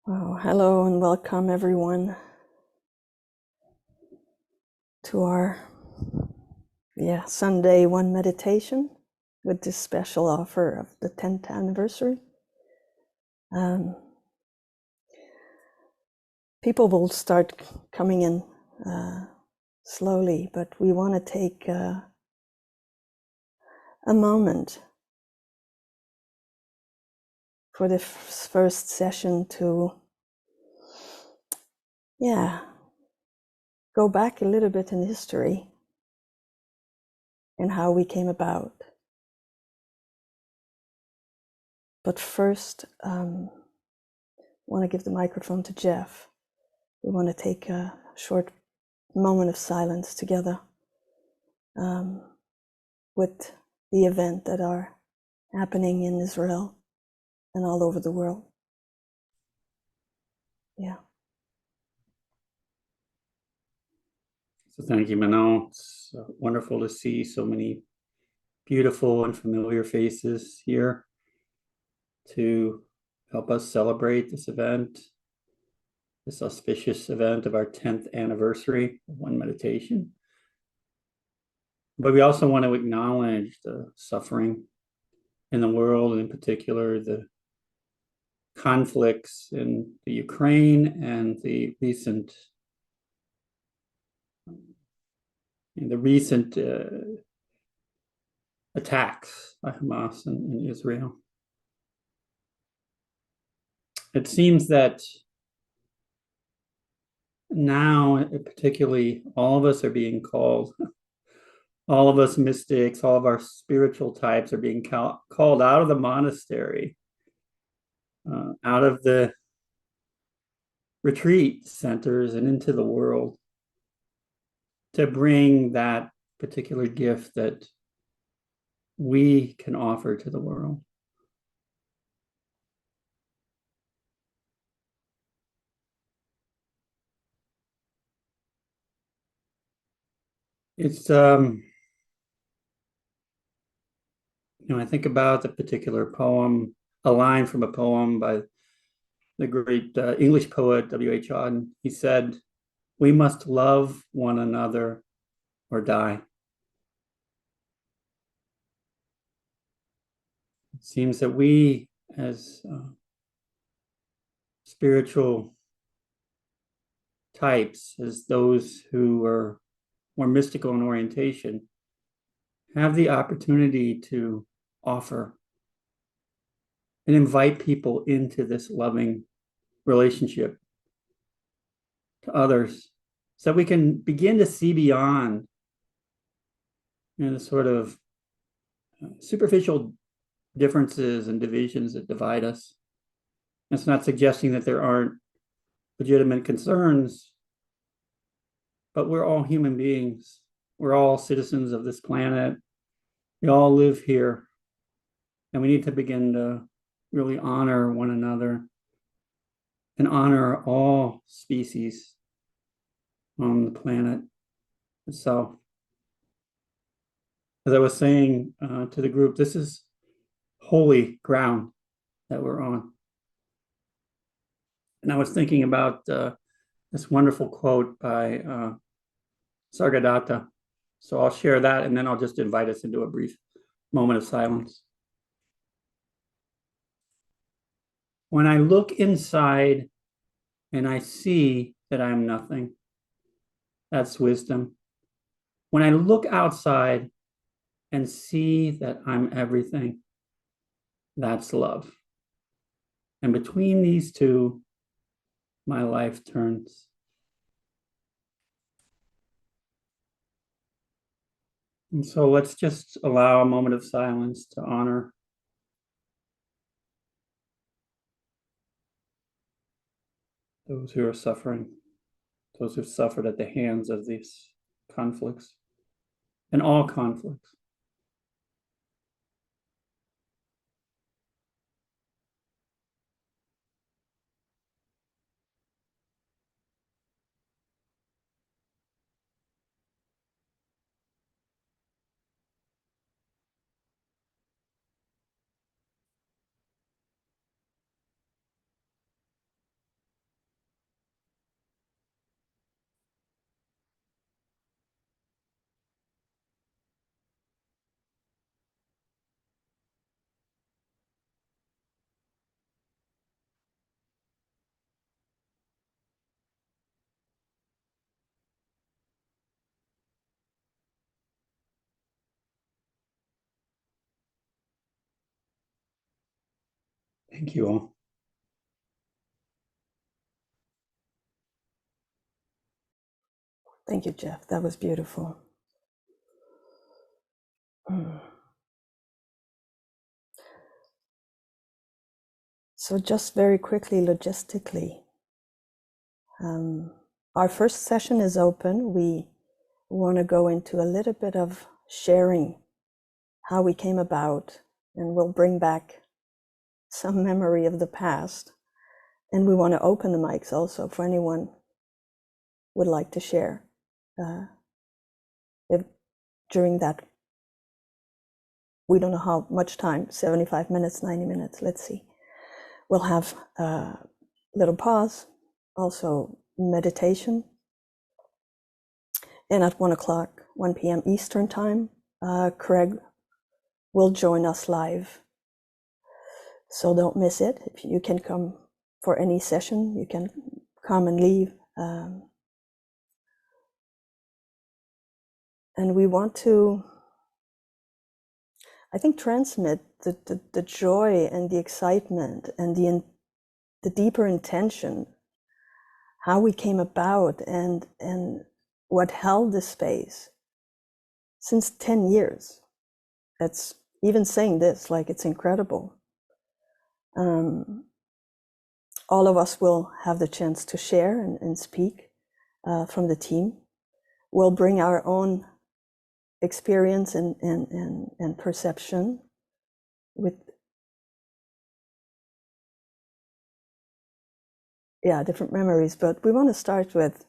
Well, hello and welcome everyone to our Sunday one meditation with this special offer of the 10th anniversary. People will start coming in slowly, but we want to take a moment for the first session to go back a little bit in history and how we came about. But first, I want to give the microphone to Jeff. We want to take a short moment of silence together with the event that are happening in Israel and all over the world. Yeah. So thank you, Manon. It's wonderful to see so many beautiful and familiar faces here to help us celebrate this event, this auspicious event of our 10th anniversary of One Meditation. But we also want to acknowledge the suffering in the world, and in particular, the conflicts in the Ukraine and the recent attacks by Hamas in Israel. It seems that now, particularly, all of us are being called, all of us mystics, all of our spiritual types are being called out of the monastery, out of the retreat centers and into the world to bring that particular gift that we can offer to the world. It's, I think about the particular poem, a line from a poem by the great English poet W.H. Auden. He said, "We must love one another or die." It seems that we, as spiritual types, as those who are more mystical in orientation, have the opportunity to offer and invite people into this loving relationship to others so that we can begin to see beyond the sort of superficial differences and divisions that divide us. It's not suggesting that there aren't legitimate concerns, but we're all human beings. We're all citizens of this planet. We all live here, and we need to begin to really honor one another and honor all species on the planet itself. As I was saying to the group, this is holy ground that we're on. And I was thinking about this wonderful quote by Sargadatta. So I'll share that, and then I'll just invite us into a brief moment of silence. When I look inside and I see that I'm nothing, that's wisdom. When I look outside and see that I'm everything, that's love. And between these two, my life turns. And so let's just allow a moment of silence to honor those who are suffering, those who've suffered at the hands of these conflicts and all conflicts. Thank you all. Thank you, Jeff. That was beautiful. So just very quickly, logistically, our first session is open. We want to go into a little bit of sharing how we came about, and we'll bring back some memory of the past. And we want to open the mics also for anyone would like to share if during that, we don't know how much time, 75 minutes, 90 minutes, let's see. We'll have a little pause, also meditation. And at 1 o'clock, 1 p.m. Eastern time, Craig will join us live. So don't miss it. If you can come for any session, you can come and leave. And we want to, I think, transmit the joy and the excitement and the deeper intention, how we came about and what held this space since 10 years. That's even saying this, like, it's incredible. All of us will have the chance to share and speak from the team. We'll bring our own experience and perception with different memories, but we want to start with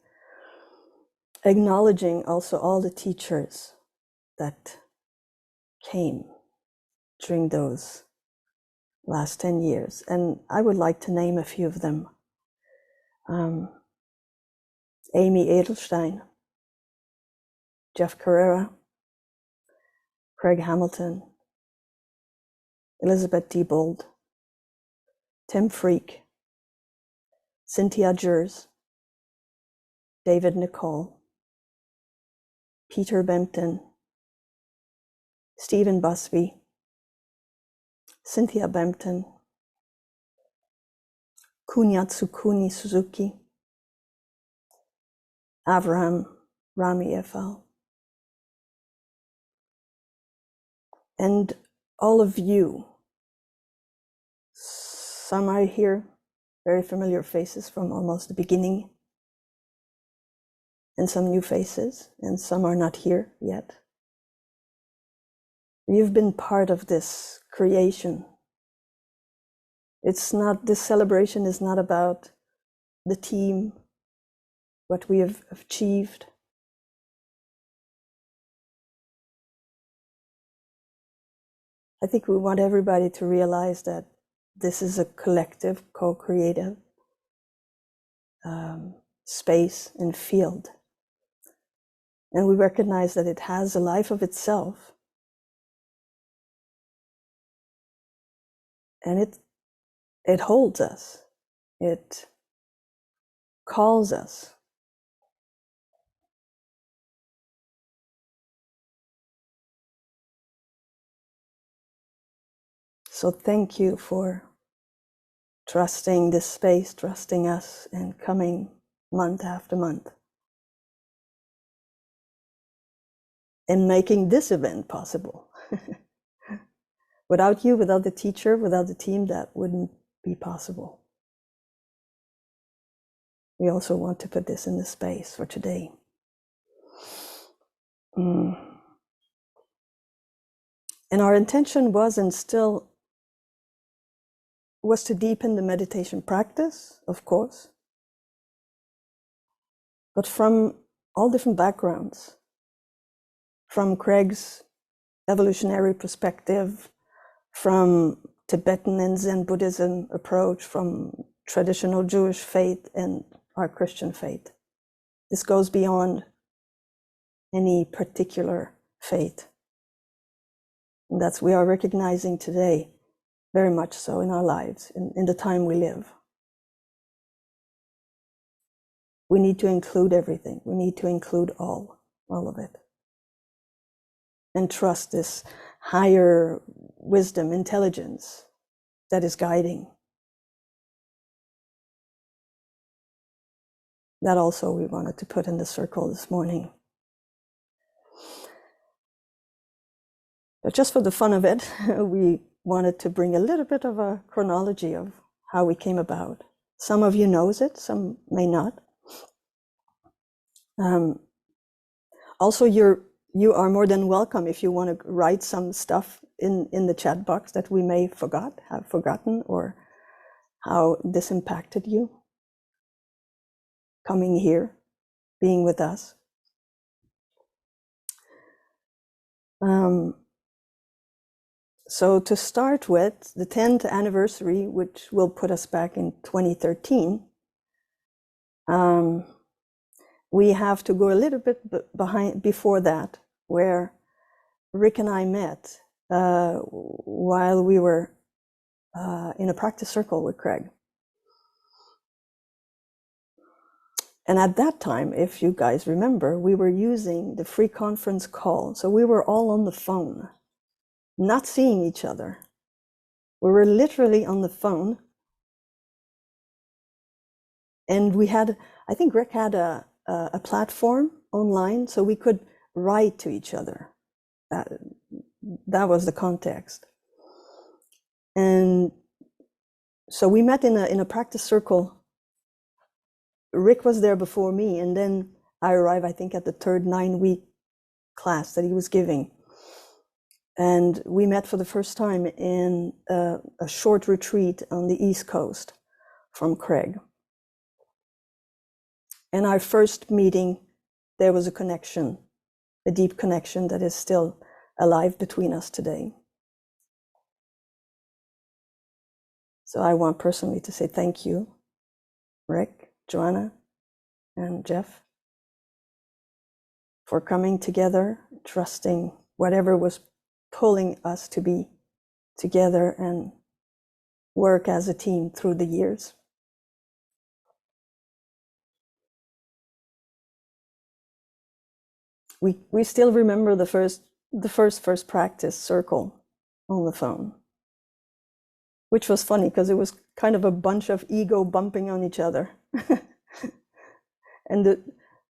acknowledging also all the teachers that came during those last 10 years. And I would like to name a few of them. Amy Edelstein, Jeff Carrera, Craig Hamilton, Elizabeth Diebold, Tim Freak, Cynthia Jers, David Nicole, Peter Bempton, Stephen Busby, Cynthia Bempton, Kunyatsukuni Suzuki, Avraham Rami Efal, and all of you. Some are here, very familiar faces from almost the beginning, and some new faces, and some are not here yet. You've been part of this creation. It's not, this celebration is not about the team, what we have achieved. I think we want everybody to realize that this is a collective, co-creative space and field. And we recognize that it has a life of itself. And it holds us. It calls us. So thank you for trusting this space, trusting us, and coming month after month. And making this event possible. Without you, without the teacher, without the team, that wouldn't be possible. We also want to put this in the space for today. And our intention was, and still was, to deepen the meditation practice, of course, but from all different backgrounds, from Craig's evolutionary perspective, from Tibetan and Zen Buddhism approach, from traditional Jewish faith and our Christian faith. This goes beyond any particular faith. And that's we are recognizing today, very much so in our lives, in the time we live. We need to include everything. We need to include all of it. And trust this higher wisdom, intelligence that is guiding that also we wanted to put in the circle this morning. But just for the fun of it, we wanted to bring a little bit of a chronology of how we came about. Some of you knows it, some may not. Also, you are more than welcome if you want to write some stuff in the chat box that we may have forgotten, or how this impacted you coming here, being with us. So to start with, the 10th anniversary, which will put us back in 2013, we have to go a little bit before that, where Rick and I met while we were in a practice circle with Craig. And at that time, if you guys remember, we were using the free conference call. So we were all on the phone, not seeing each other. We were literally on the phone. And we had, I think Rick had a platform online so we could write to each other. That was the context. And so we met in a practice circle. Rick was there before me, and then I arrived, I think, at the third 9-week class that he was giving. And we met for the first time in a short retreat on the East Coast from Craig. And our first meeting, there was a connection, a deep connection that is still alive between us today. So I want personally to say thank you, Rick, Joanna, and Jeff, for coming together, trusting whatever was pulling us to be together and work as a team through the years. We still remember the first practice circle on the phone, which was funny because it was kind of a bunch of ego bumping on each other. And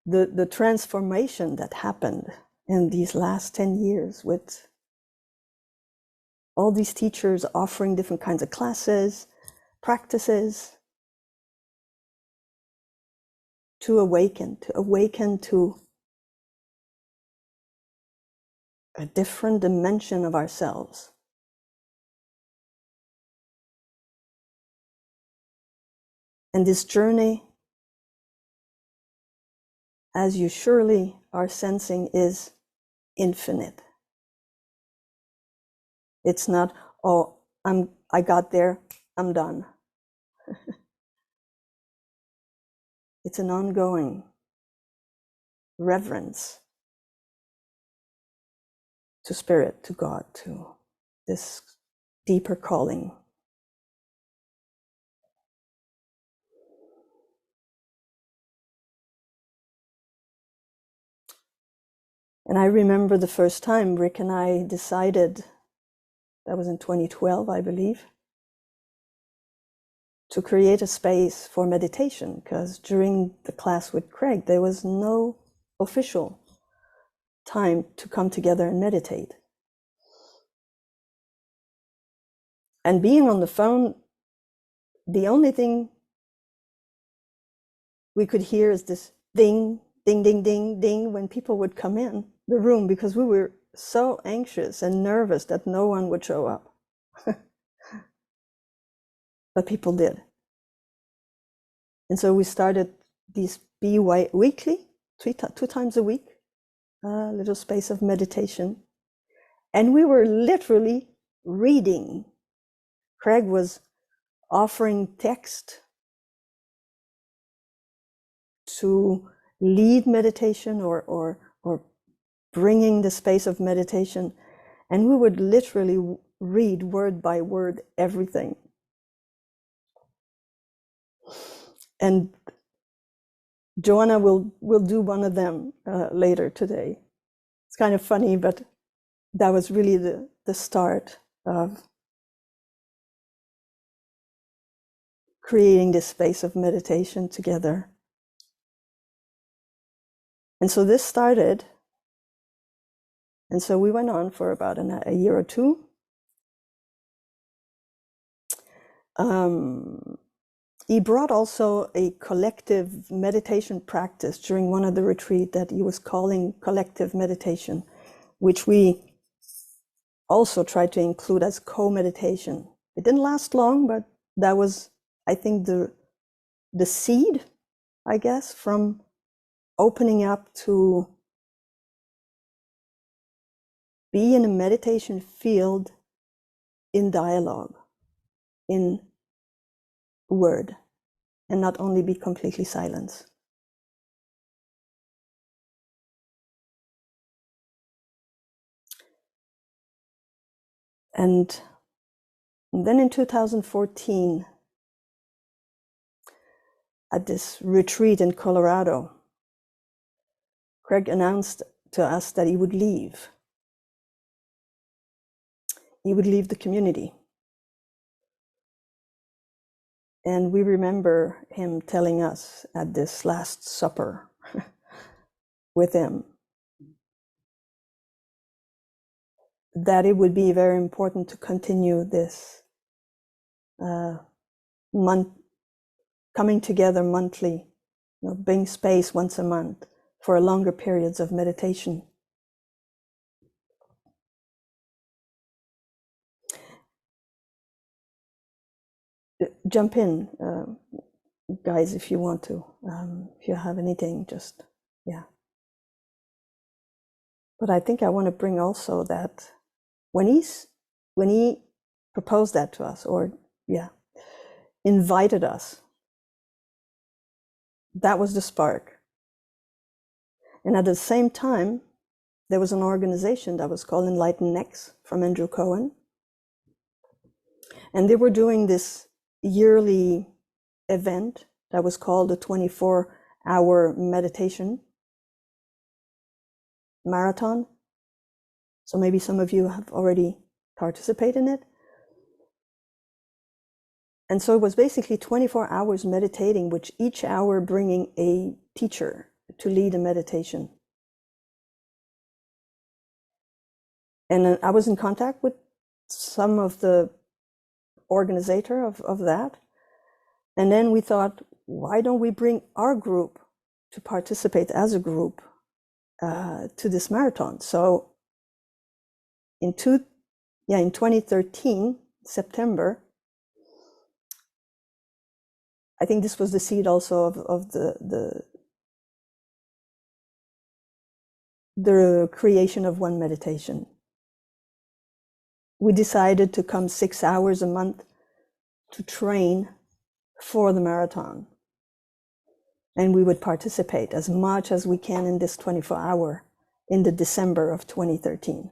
the transformation that happened in these last 10 years with all these teachers offering different kinds of classes, practices, to awaken to a different dimension of ourselves. And this journey, as you surely are sensing, is infinite. It's not, oh, I got there, I'm done. It's an ongoing reverence to Spirit, to God, to this deeper calling. And I remember the first time Rick and I decided, that was in 2012, I believe, to create a space for meditation, because during the class with Craig, there was no official time to come together and meditate. And being on the phone, the only thing we could hear is this ding, ding, ding, ding, ding when people would come in the room, because we were so anxious and nervous that no one would show up. But people did. And so we started these weekly, two times a week, little space of meditation. And we were literally reading. Craig was offering text to lead meditation or bringing the space of meditation. And we would literally read word by word everything. And Joanna will do one of them later today. It's kind of funny, but that was really the start of creating this space of meditation together. And so this started, and so we went on for about a year or two. He brought also a collective meditation practice during one of the retreat that he was calling collective meditation, which we also tried to include as co-meditation. It didn't last long, but that was, I think, the seed, I guess, from opening up to be in a meditation field in dialogue, in word, and not only be completely silent. And then in 2014, at this retreat in Colorado, Craig announced to us that he would leave. He would leave the community. And we remember him telling us at this Last Supper with him that it would be very important to continue this month, coming together monthly, being space once a month for longer periods of meditation. Jump in, guys, if you want to. If you have anything, just, yeah. But I think I want to bring also that when he proposed that to us, or invited us, that was the spark. And at the same time, there was an organization that was called Enlighten Next from Andrew Cohen. And they were doing this yearly event that was called the 24-hour meditation marathon. So maybe some of you have already participated in it. And so it was basically 24 hours meditating, with each hour bringing a teacher to lead a meditation. And I was in contact with some of the organizer of that. And then we thought, why don't we bring our group to participate as a group to this marathon? So in 2013, September, I think this was the seed also of the creation of One Meditation. We decided to come 6 hours a month to train for the marathon. And we would participate as much as we can in this 24-hour in the December of 2013,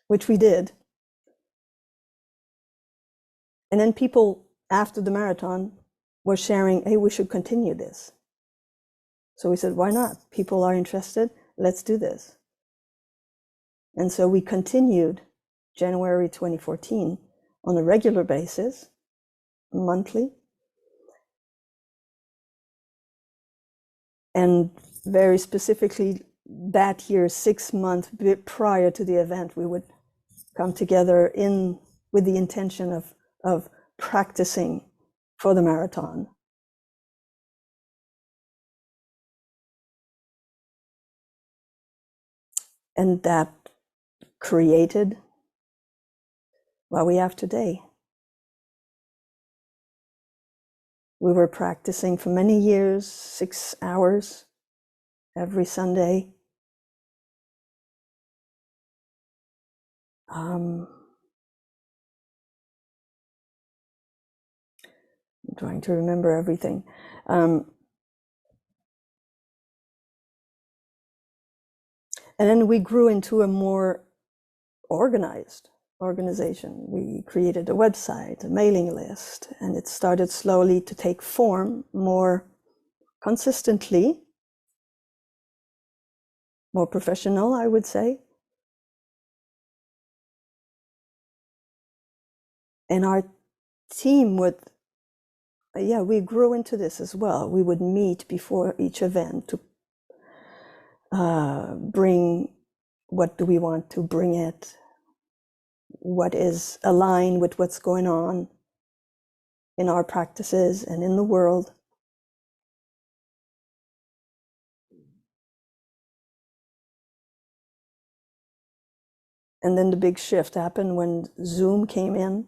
which we did. And then people after the marathon were sharing, hey, we should continue this. So we said, why not? People are interested, let's do this. And so we continued January 2014 on a regular basis, monthly. And very specifically that year, 6 months prior to the event, we would come together with the intention of practicing for the marathon. And that created what we have today. We were practicing for many years, 6 hours every Sunday. I'm trying to remember everything. And then we grew into a more organized organization. We created a website, a mailing list, and it started slowly to take form more consistently, more professional, I would say. And our team would yeah, we grew into this as well. We would meet before each event to bring, what do we want to bring it, what is aligned with what's going on in our practices and in the world. And then the big shift happened when Zoom came in.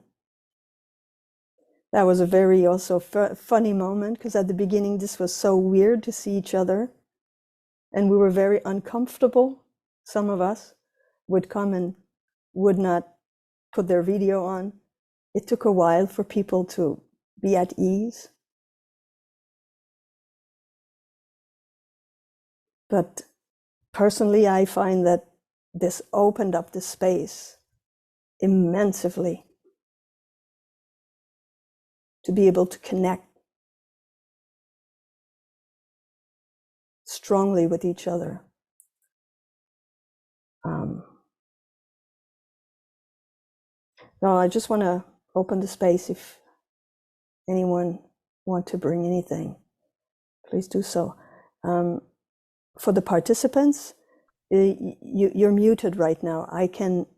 That was a very also funny moment, because at the beginning this was so weird to see each other, and we were very uncomfortable. Some of us would come and would not put their video on. It took a while for people to be at ease. But personally, I find that this opened up the space immensely to be able to connect strongly with each other. No, I just want to open the space. If anyone want to bring anything, please do so. For the participants, you're muted right now.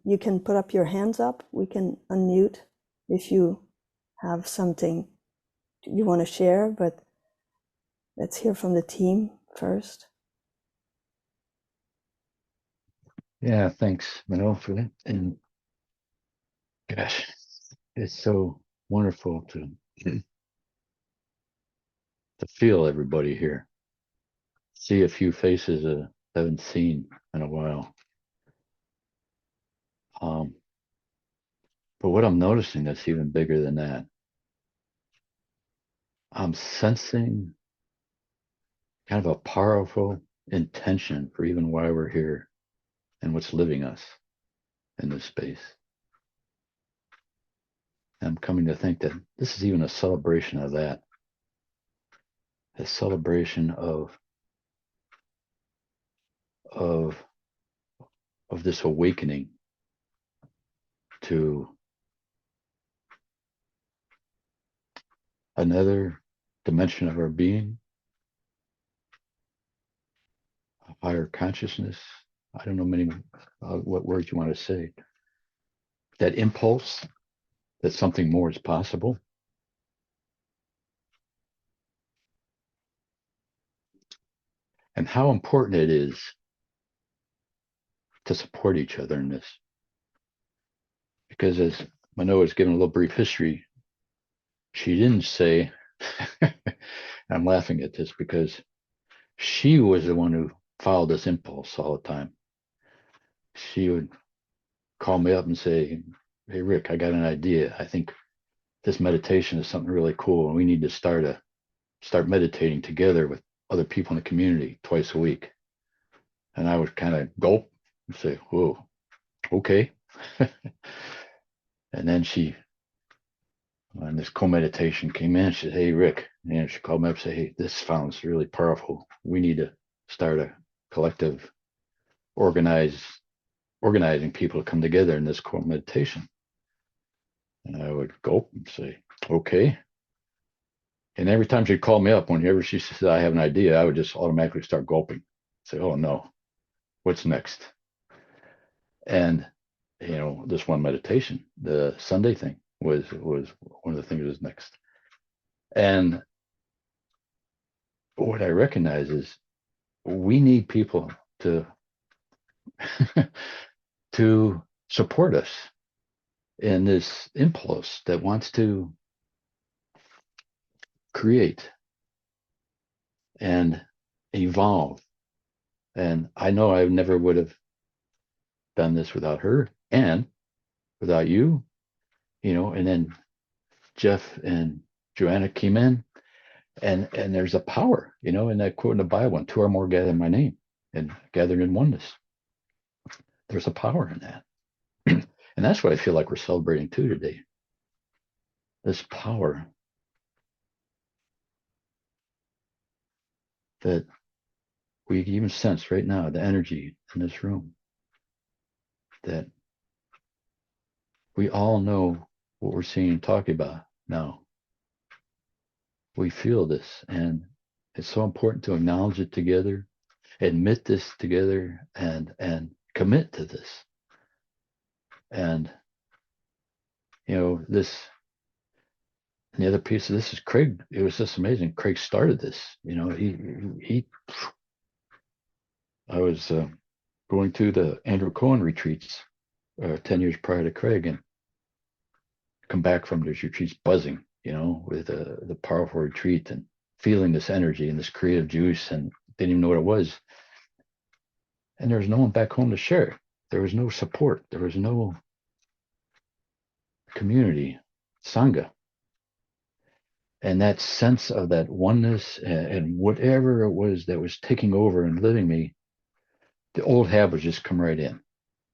You can put up your hands up. We can unmute if you have something you want to share, but let's hear from the team first. Yeah, thanks, Mano, for that. And gosh, it's so wonderful to feel everybody here. See a few faces I haven't seen in a while. But what I'm noticing that's even bigger than that, I'm sensing kind of a powerful intention for even why we're here and what's living us in this space. And I'm coming to think that this is even a celebration of that, a celebration of this awakening to another dimension of our being, a higher consciousness. I don't know many what words you want to say. That impulse that something more is possible. And how important it is to support each other in this. Because as Manoa has given a little brief history, she didn't say, I'm laughing at this because she was the one who followed this impulse all the time. She would call me up and say, hey, Rick, I got an idea. I think this meditation is something really cool, and we need to start meditating together with other people in the community twice a week. And I would kind of gulp and say, whoa, okay. And then when this co-meditation came in, she said, hey, Rick, and she called me up and said, hey, this sounds really powerful. We need to start a collective organizing people to come together in this co-meditation. And I would gulp and say, okay. And every time she'd call me up, whenever she said, I have an idea, I would just automatically start gulping. Say, oh no, what's next? And, this one meditation, the Sunday thing was one of the things that was next. And what I recognize is we need people to to support us in this impulse that wants to create and evolve. And I know I never would have done this without her and without you, and then Jeff and Joanna came in, and there's a power, in that quote in the Bible, and two or more gather in my name and gathered in oneness. There's a power in that. And that's what I feel like we're celebrating too today. This power that we even sense right now, the energy in this room, that we all know what we're seeing and talking about now. we feel this, and it's so important to acknowledge it together, admit this together, and commit to this. And this, and the other piece of this is Craig. It was just amazing. Craig started this. He I was going through the Andrew Cohen retreats 10 years prior to Craig, and come back from those retreats buzzing, with the powerful retreat and feeling this energy and this creative juice, and didn't even know what it was. And there was no one back home to share it. There was no support. There was no community, Sangha. And that sense of that oneness and whatever it was that was taking over and living me, the old habits just come right in.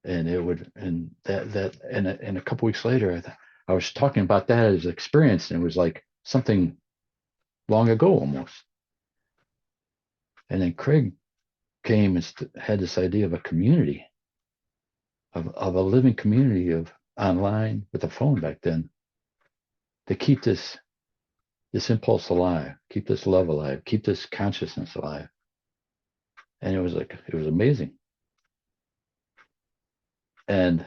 And it would, and and a couple weeks later, I was talking about that as experience, and it was like something long ago almost. And then Craig came and had this idea of a community, of a living community of online with a phone back then, to keep this impulse alive, keep this love alive, keep this consciousness alive. And it was amazing. And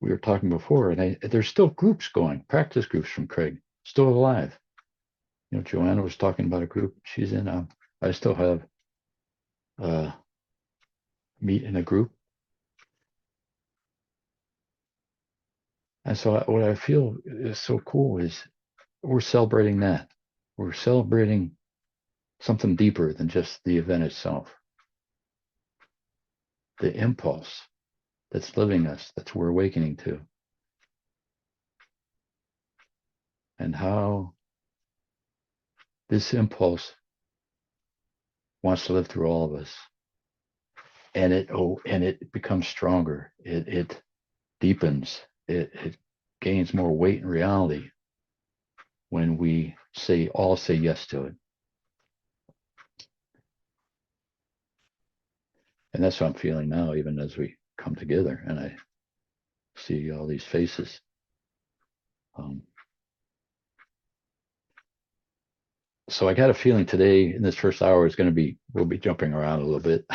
we were talking before, and there's still groups going, practice groups from Craig, still alive. Joanna was talking about a group she's in. I still have meet in a group. And so what I feel is so cool is we're celebrating that. We're celebrating something deeper than just the event itself. The impulse that's living us, that's we're awakening to. And how this impulse wants to live through all of us. And it becomes stronger. It deepens. It gains more weight in reality when we all say yes to it. And that's what I'm feeling now, even as we come together and I see all these faces. So I got a feeling today in this first hour is we'll be jumping around a little bit.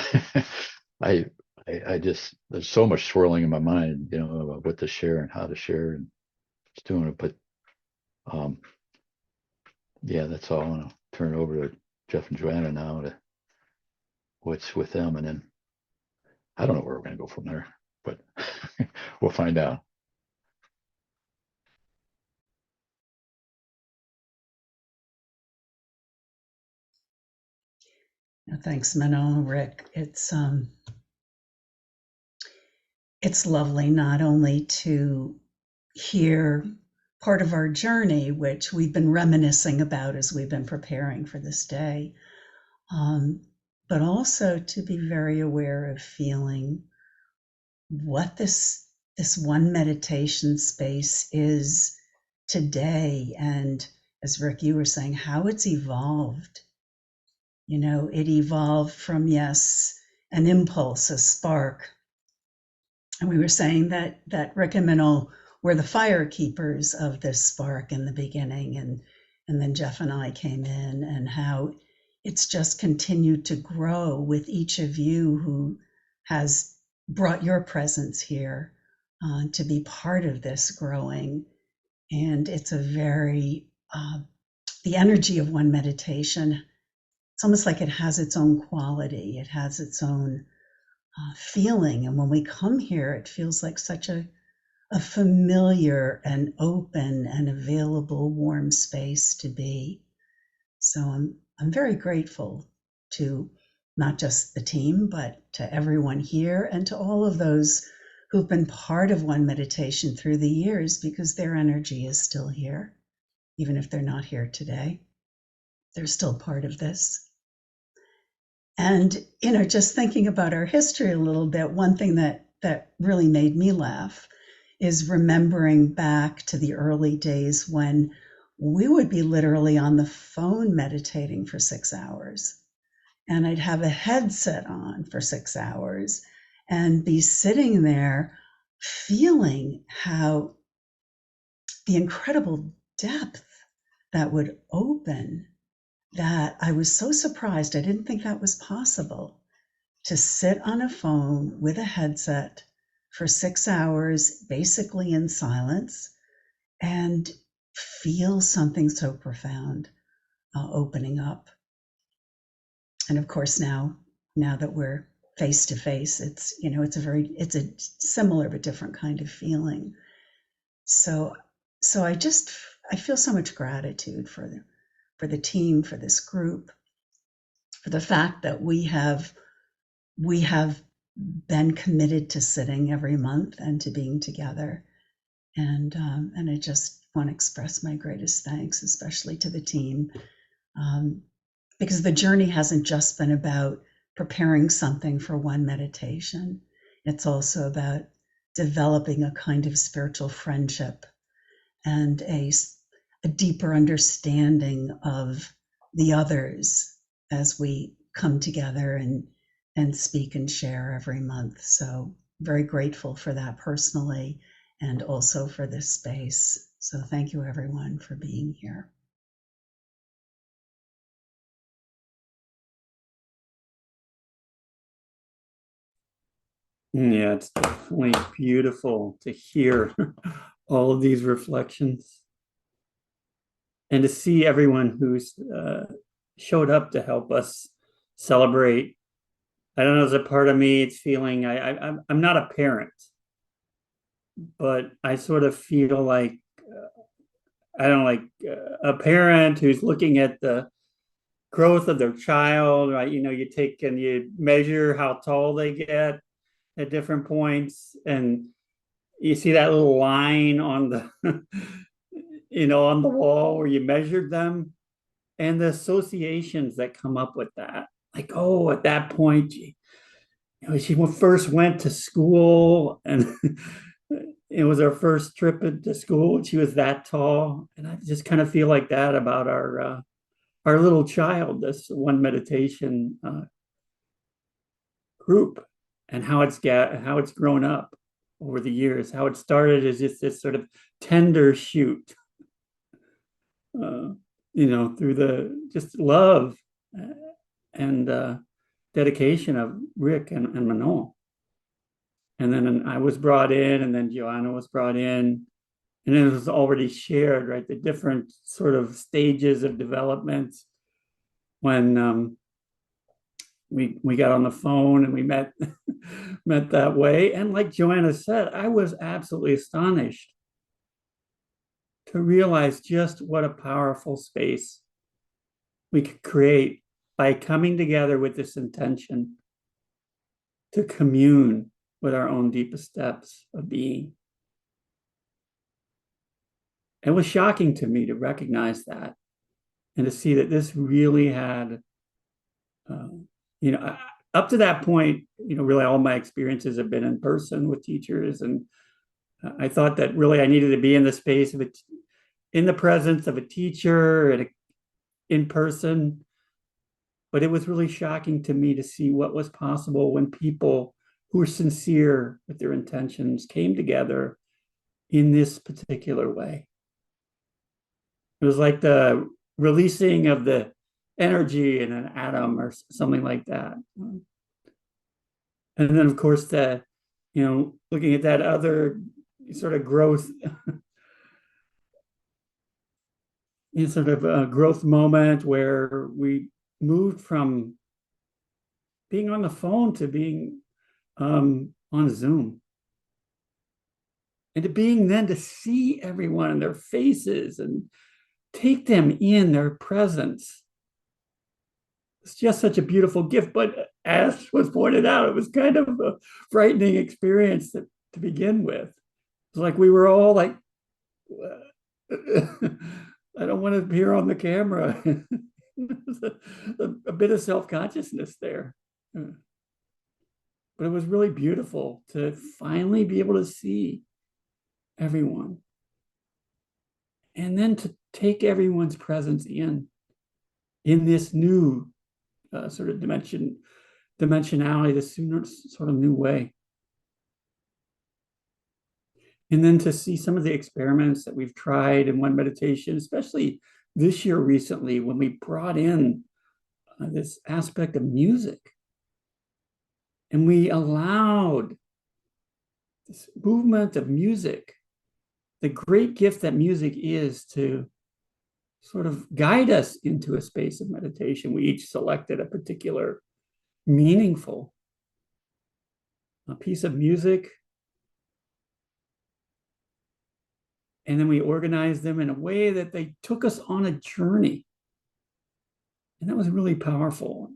I just, there's so much swirling in my mind, about what to share and how to share and just doing it. But yeah, that's all. I want to turn it over to Jeff and Joanna now to what's with them. And then I don't know where we're going to go from there, but we'll find out. Thanks, Manon, Rick. It's lovely not only to hear part of our journey, which we've been reminiscing about as we've been preparing for this day, but also to be very aware of feeling what this one meditation space is today. And as Rick, you were saying, how it's evolved. It evolved from, yes, an impulse, a spark. And we were saying that Rick and Minnow were the fire keepers of this spark in the beginning. And then Jeff and I came in, and how it's just continued to grow with each of you who has brought your presence here to be part of this growing. And it's a very, the energy of one meditation, it's almost like it has its own quality. It has its own feeling. And when we come here, it feels like such a familiar and open and available, warm space to be. So I'm very grateful to not just the team, but to everyone here and to all of those who've been part of One Meditation through the years, because their energy is still here. Even if they're not here today, they're still part of this. And, just thinking about our history a little bit, one thing that really made me laugh is remembering back to the early days when we would be literally on the phone meditating for 6 hours. And I'd have a headset on for 6 hours and be sitting there feeling how the incredible depth that would open that I was so surprised. I didn't think that was possible, to sit on a phone with a headset for 6 hours, basically in silence, and feel something so profound opening up. And of course, now that we're face to face, it's a similar but different kind of feeling. So I feel so much gratitude for the team, for this group, for the fact that we have been committed to sitting every month and to being together. And I just want to express my greatest thanks, especially to the team, because the journey hasn't just been about preparing something for one meditation. It's also about developing a kind of spiritual friendship and a deeper understanding of the others as we come together and speak and share every month. So very grateful for that personally, and also for this space. So thank you everyone for being here. Yeah, it's definitely beautiful to hear all of these reflections and to see everyone who's showed up to help us celebrate. I don't know, as a part of me, it's feeling I'm not a parent, but I sort of feel like I don't know, like a parent who's looking at the growth of their child, right? You know, you take and you measure how tall they get at different points, and you see that little line on the on the wall where you measured them, and the associations that come up with that. Like, oh, at that point, she first went to school, and it was her first trip into school. She was that tall, and I just kind of feel like that about our little child. This one meditation group, and how it's grown up over the years. How it started as just this sort of tender shoot, through the just love and dedication of Rick and Manon. And then I was brought in, and then Joanna was brought in, and it was already shared, right? The different sort of stages of development when we got on the phone and we met that way. And like Joanna said, I was absolutely astonished to realize just what a powerful space we could create by coming together with this intention to commune with our own deepest depths of being. It was shocking to me to recognize that and to see that this really had, up to that point, really all my experiences have been in person with teachers. And I thought that really I needed to be in the space of it, in the presence of a teacher and in person. But it was really shocking to me to see what was possible when people who were sincere with their intentions came together in this particular way. It was like the releasing of the energy in an atom or something like that. And then, of course, looking at that other sort of growth, sort of a growth moment where we moved from being on the phone to being on Zoom. And to see everyone and their faces and take them in their presence. It's just such a beautiful gift. But as was pointed out, it was kind of a frightening experience to begin with. It's like we were all like, I don't want to appear on the camera. a bit of self-consciousness there. But it was really beautiful to finally be able to see everyone. And then to take everyone's presence in this new sort of dimensionality, this sort of new way. And then to see some of the experiments that we've tried in one meditation, especially this year recently when we brought in this aspect of music, and we allowed this movement of music, the great gift that music is, to sort of guide us into a space of meditation. We each selected a particular meaningful piece of music, and then we organized them in a way that they took us on a journey. And that was really powerful.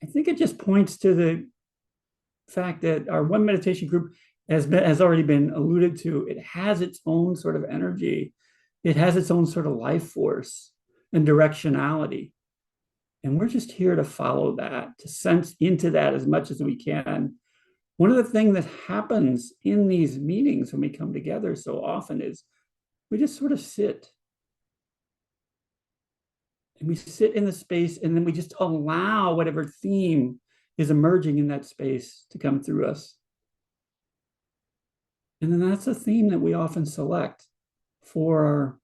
I think it just points to the fact that our one meditation group has already been alluded to. It has its own sort of energy. It has its own sort of life force and directionality. And we're just here to follow that, to sense into that as much as we can. One of the things that happens in these meetings when we come together so often is we just sort of sit. And we sit in the space, and then we just allow whatever theme is emerging in that space to come through us. And then that's a theme that we often select for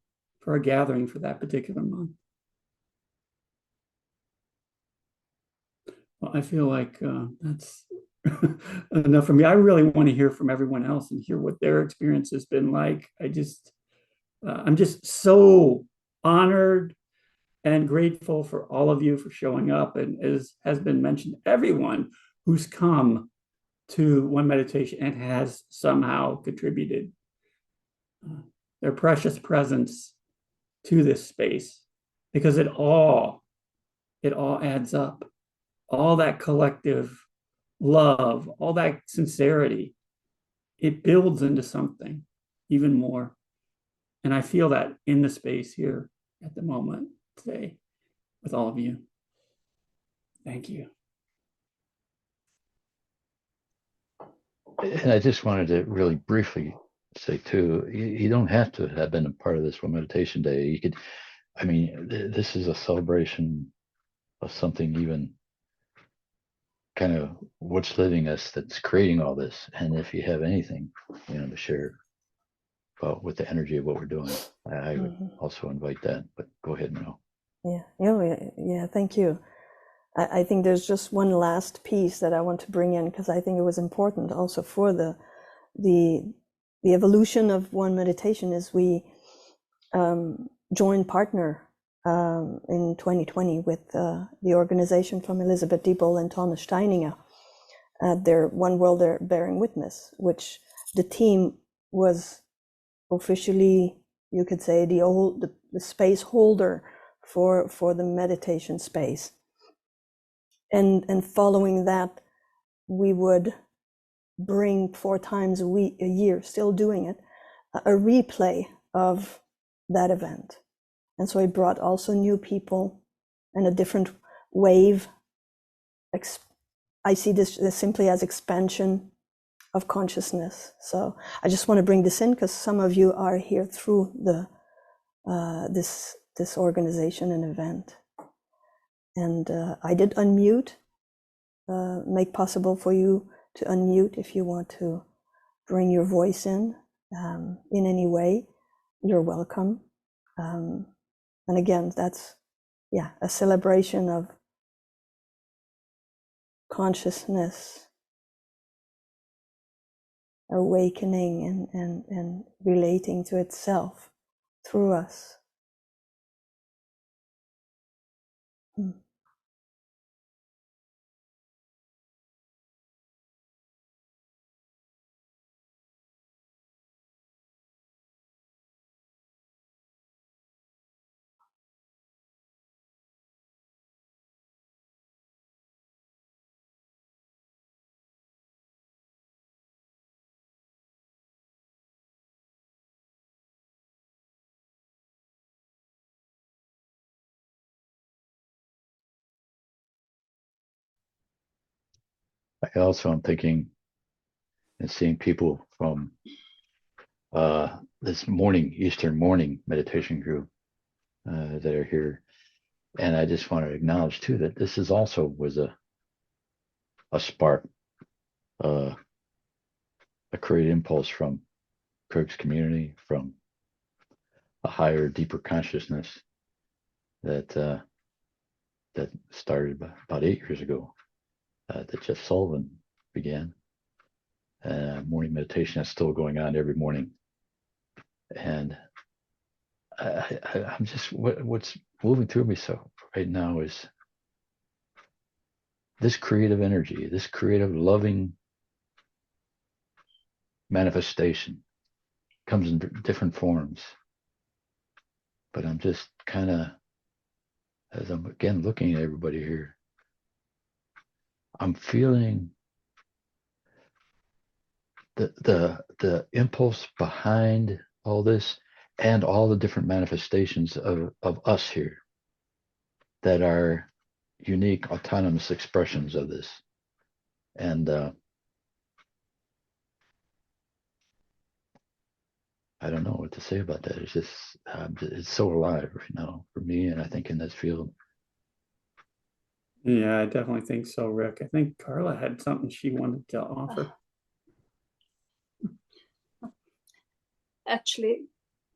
our gathering for that particular month. Well, I feel like that's enough for me. I really want to hear from everyone else and hear what their experience has been like. I'm just so honored and grateful for all of you for showing up. And as has been mentioned, everyone who's come to One Meditation and has somehow contributed their precious presence to this space, because it all adds up. All that collective love, all that sincerity, it builds into something even more. And I feel that in the space here at the moment today with all of you. Thank you. And I just wanted to really briefly say too, you don't have to have been a part of this One Meditation Day. You could, I mean, this is a celebration of something even kind of what's living us that's creating all this. And if you have anything, to share about with the energy of what we're doing, I would also invite that. But go ahead, Mel. Yeah, thank you. I think there's just one last piece that I want to bring in, because I think it was important also for the evolution of One Meditation. Is we joined partner in 2020 with the organization from Elizabeth Diebel and Thomas Steininger at their One World Bearing Witness, which the team was officially, you could say, the space holder for the meditation space. And following that, we would bring 4 times a year, still doing it, a replay of that event. And so it brought also new people and a different wave. I see this simply as expansion of consciousness. So I just want to bring this in because some of you are here through this organization and event. And I did unmute, make possible for you to unmute if you want to bring your voice in any way. You're welcome. And again, that's a celebration of consciousness awakening and relating to itself through us. I also am thinking and seeing people from this Eastern morning meditation group that are here. And I just want to acknowledge too that this is also was a spark, a creative impulse from Kirk's community, from a higher, deeper consciousness that that started about 8 years ago. That Jeff Sullivan began. Morning meditation is still going on every morning, and I'm just what's moving through me so right now is this creative energy, this creative, loving manifestation comes in different forms. But I'm just kind of, as I'm again looking at everybody here, I'm feeling the impulse behind all this and all the different manifestations of us here that are unique, autonomous expressions of this. And I don't know what to say about that. It's just, it's so alive right now for me, and I think in this field. Yeah, I definitely think so, Rick. I think Carla had something she wanted to offer. Actually,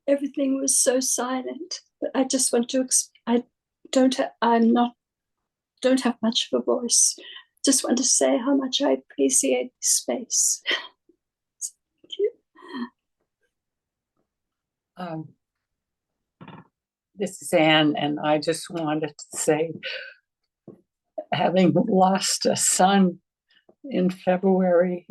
everything was so silent, but I just want to, I don't have much of a voice. Just want to say how much I appreciate this space. Thank you. This is Anne, and I just wanted to say, having lost a son in February,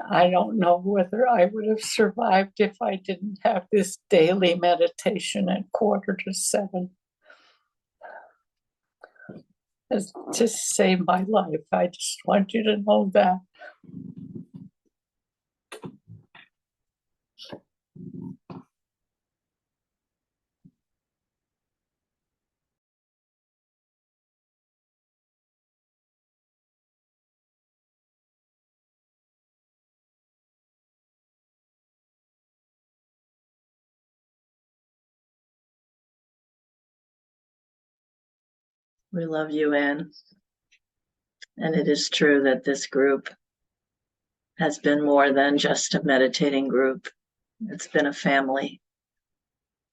I don't know whether I would have survived if I didn't have this daily meditation at 6:45. It's to save my life. I just want you to know that. We love you, Anne. And it is true that this group has been more than just a meditating group. It's been a family.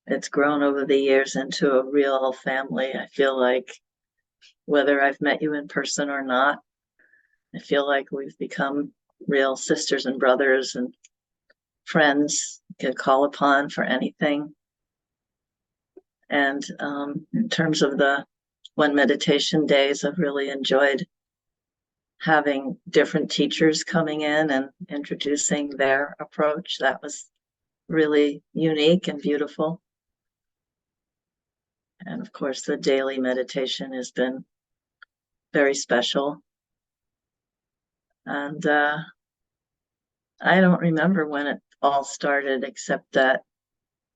It's grown over the years into a real family. I feel like whether I've met you in person or not, I feel like we've become real sisters and brothers and friends you can call upon for anything. And in terms of the one meditation days, I've really enjoyed having different teachers coming in and introducing their approach. That was really unique and beautiful. And of course, the daily meditation has been very special. And I don't remember when it all started, except that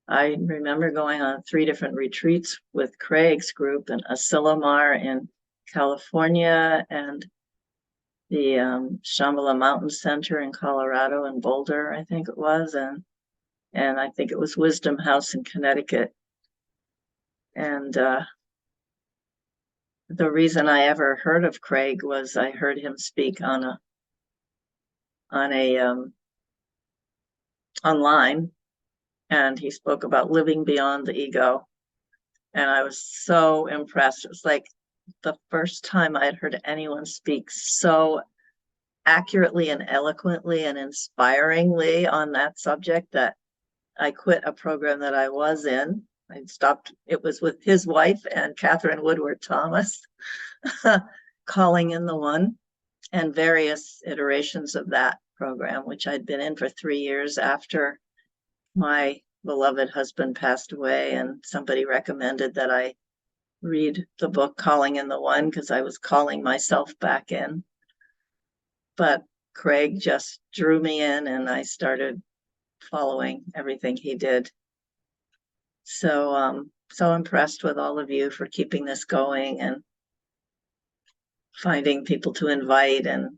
I remember going on 3 different retreats with Craig's group in Asilomar in California and the Shambhala Mountain Center in Colorado and Boulder, I think it was, and I think it was Wisdom House in Connecticut. And the reason I ever heard of Craig was I heard him speak on a online, and he spoke about living beyond the ego. And I was so impressed. It was like the first time I had heard anyone speak so accurately and eloquently and inspiringly on that subject that I quit a program that I was in. I stopped. It was with his wife and Catherine Woodward Thomas, Calling in the One, and various iterations of that program, which I'd been in for 3 years after my beloved husband passed away. And somebody recommended that I read the book Calling in the One because I was calling myself back in. But Craig just drew me in, and I started following everything he did. So so impressed with all of you for keeping this going and finding people to invite, and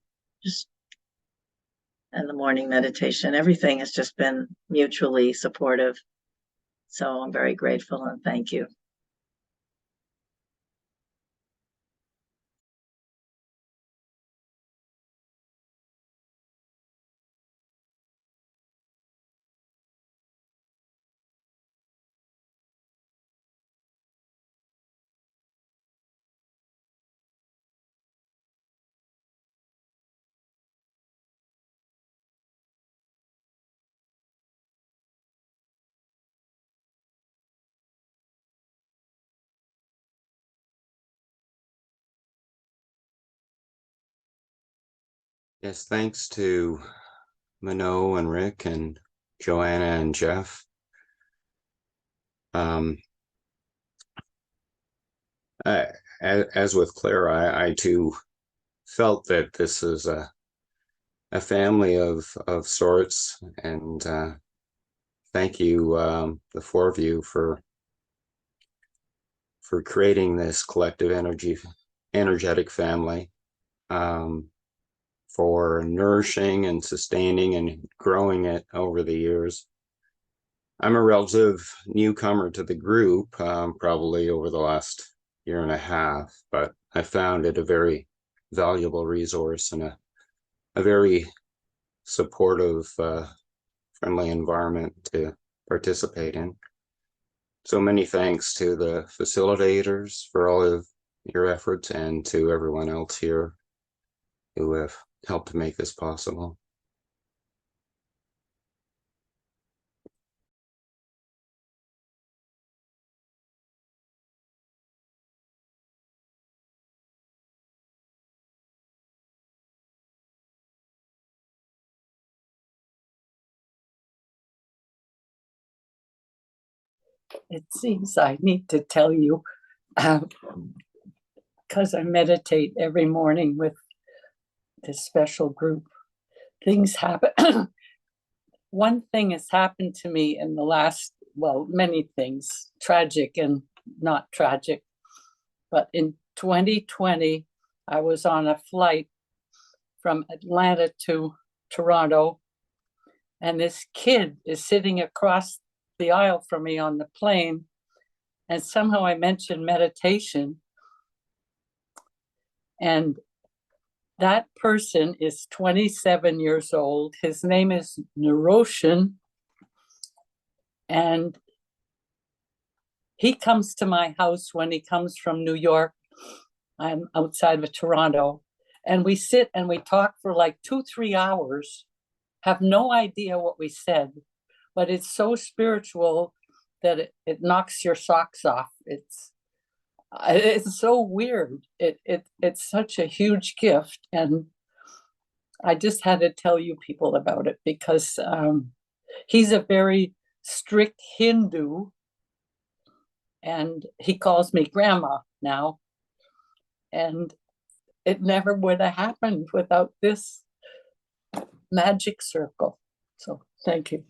the morning meditation. Everything has just been mutually supportive. So I'm very grateful and thank you. Yes, thanks to Mano and Rick and Joanna and Jeff. As with Claire, I too felt that this is a family of sorts, and thank you, the four of you, for creating this collective energetic family, for nourishing and sustaining and growing it over the years. I'm a relative newcomer to the group, probably over the last year and a half, but I found it a very valuable resource and a very supportive, friendly environment to participate in. So many thanks to the facilitators for all of your efforts, and to everyone else here who have helped to make this possible. It seems I need to tell you, because I meditate every morning with this special group, things happen. One thing has happened to me in the last, well, many things, tragic and not tragic. But in 2020, I was on a flight from Atlanta to Toronto, and this kid is sitting across the aisle from me on the plane. And somehow I mentioned meditation. And that person is 27 years old. His name is Naroshan. And he comes to my house when he comes from New York. I'm outside of Toronto. And we sit and we talk for like 2-3 hours, have no idea what we said, but it's so spiritual that it knocks your socks off. It's so weird. It's such a huge gift. And I just had to tell you people about it, because he's a very strict Hindu, and he calls me grandma now. And it never would have happened without this magic circle. So thank you.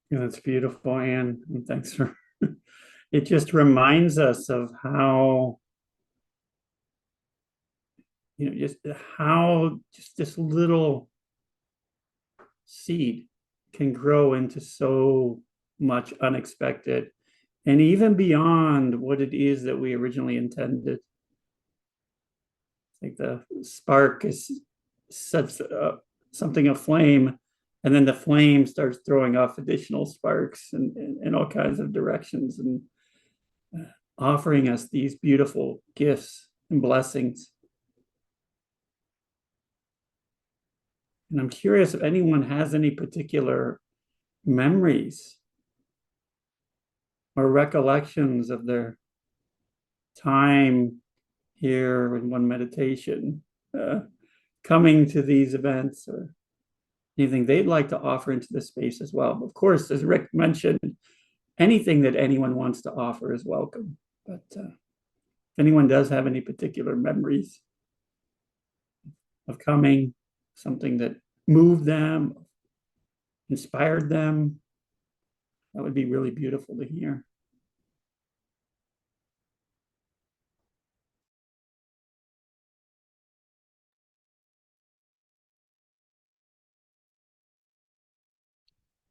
Yeah, that's beautiful, Anne. And thanks for it. Just reminds us of how, just how just this little seed can grow into so much unexpected, and even beyond what it is that we originally intended. Like the spark sets something aflame, and then the flame starts throwing off additional sparks in all kinds of directions, and offering us these beautiful gifts and blessings. And I'm curious if anyone has any particular memories or recollections of their time here in one meditation, coming to these events, or anything they'd like to offer into the space as well. Of course, as Rick mentioned, anything that anyone wants to offer is welcome. But if anyone does have any particular memories of coming, something that moved them, inspired them, that would be really beautiful to hear.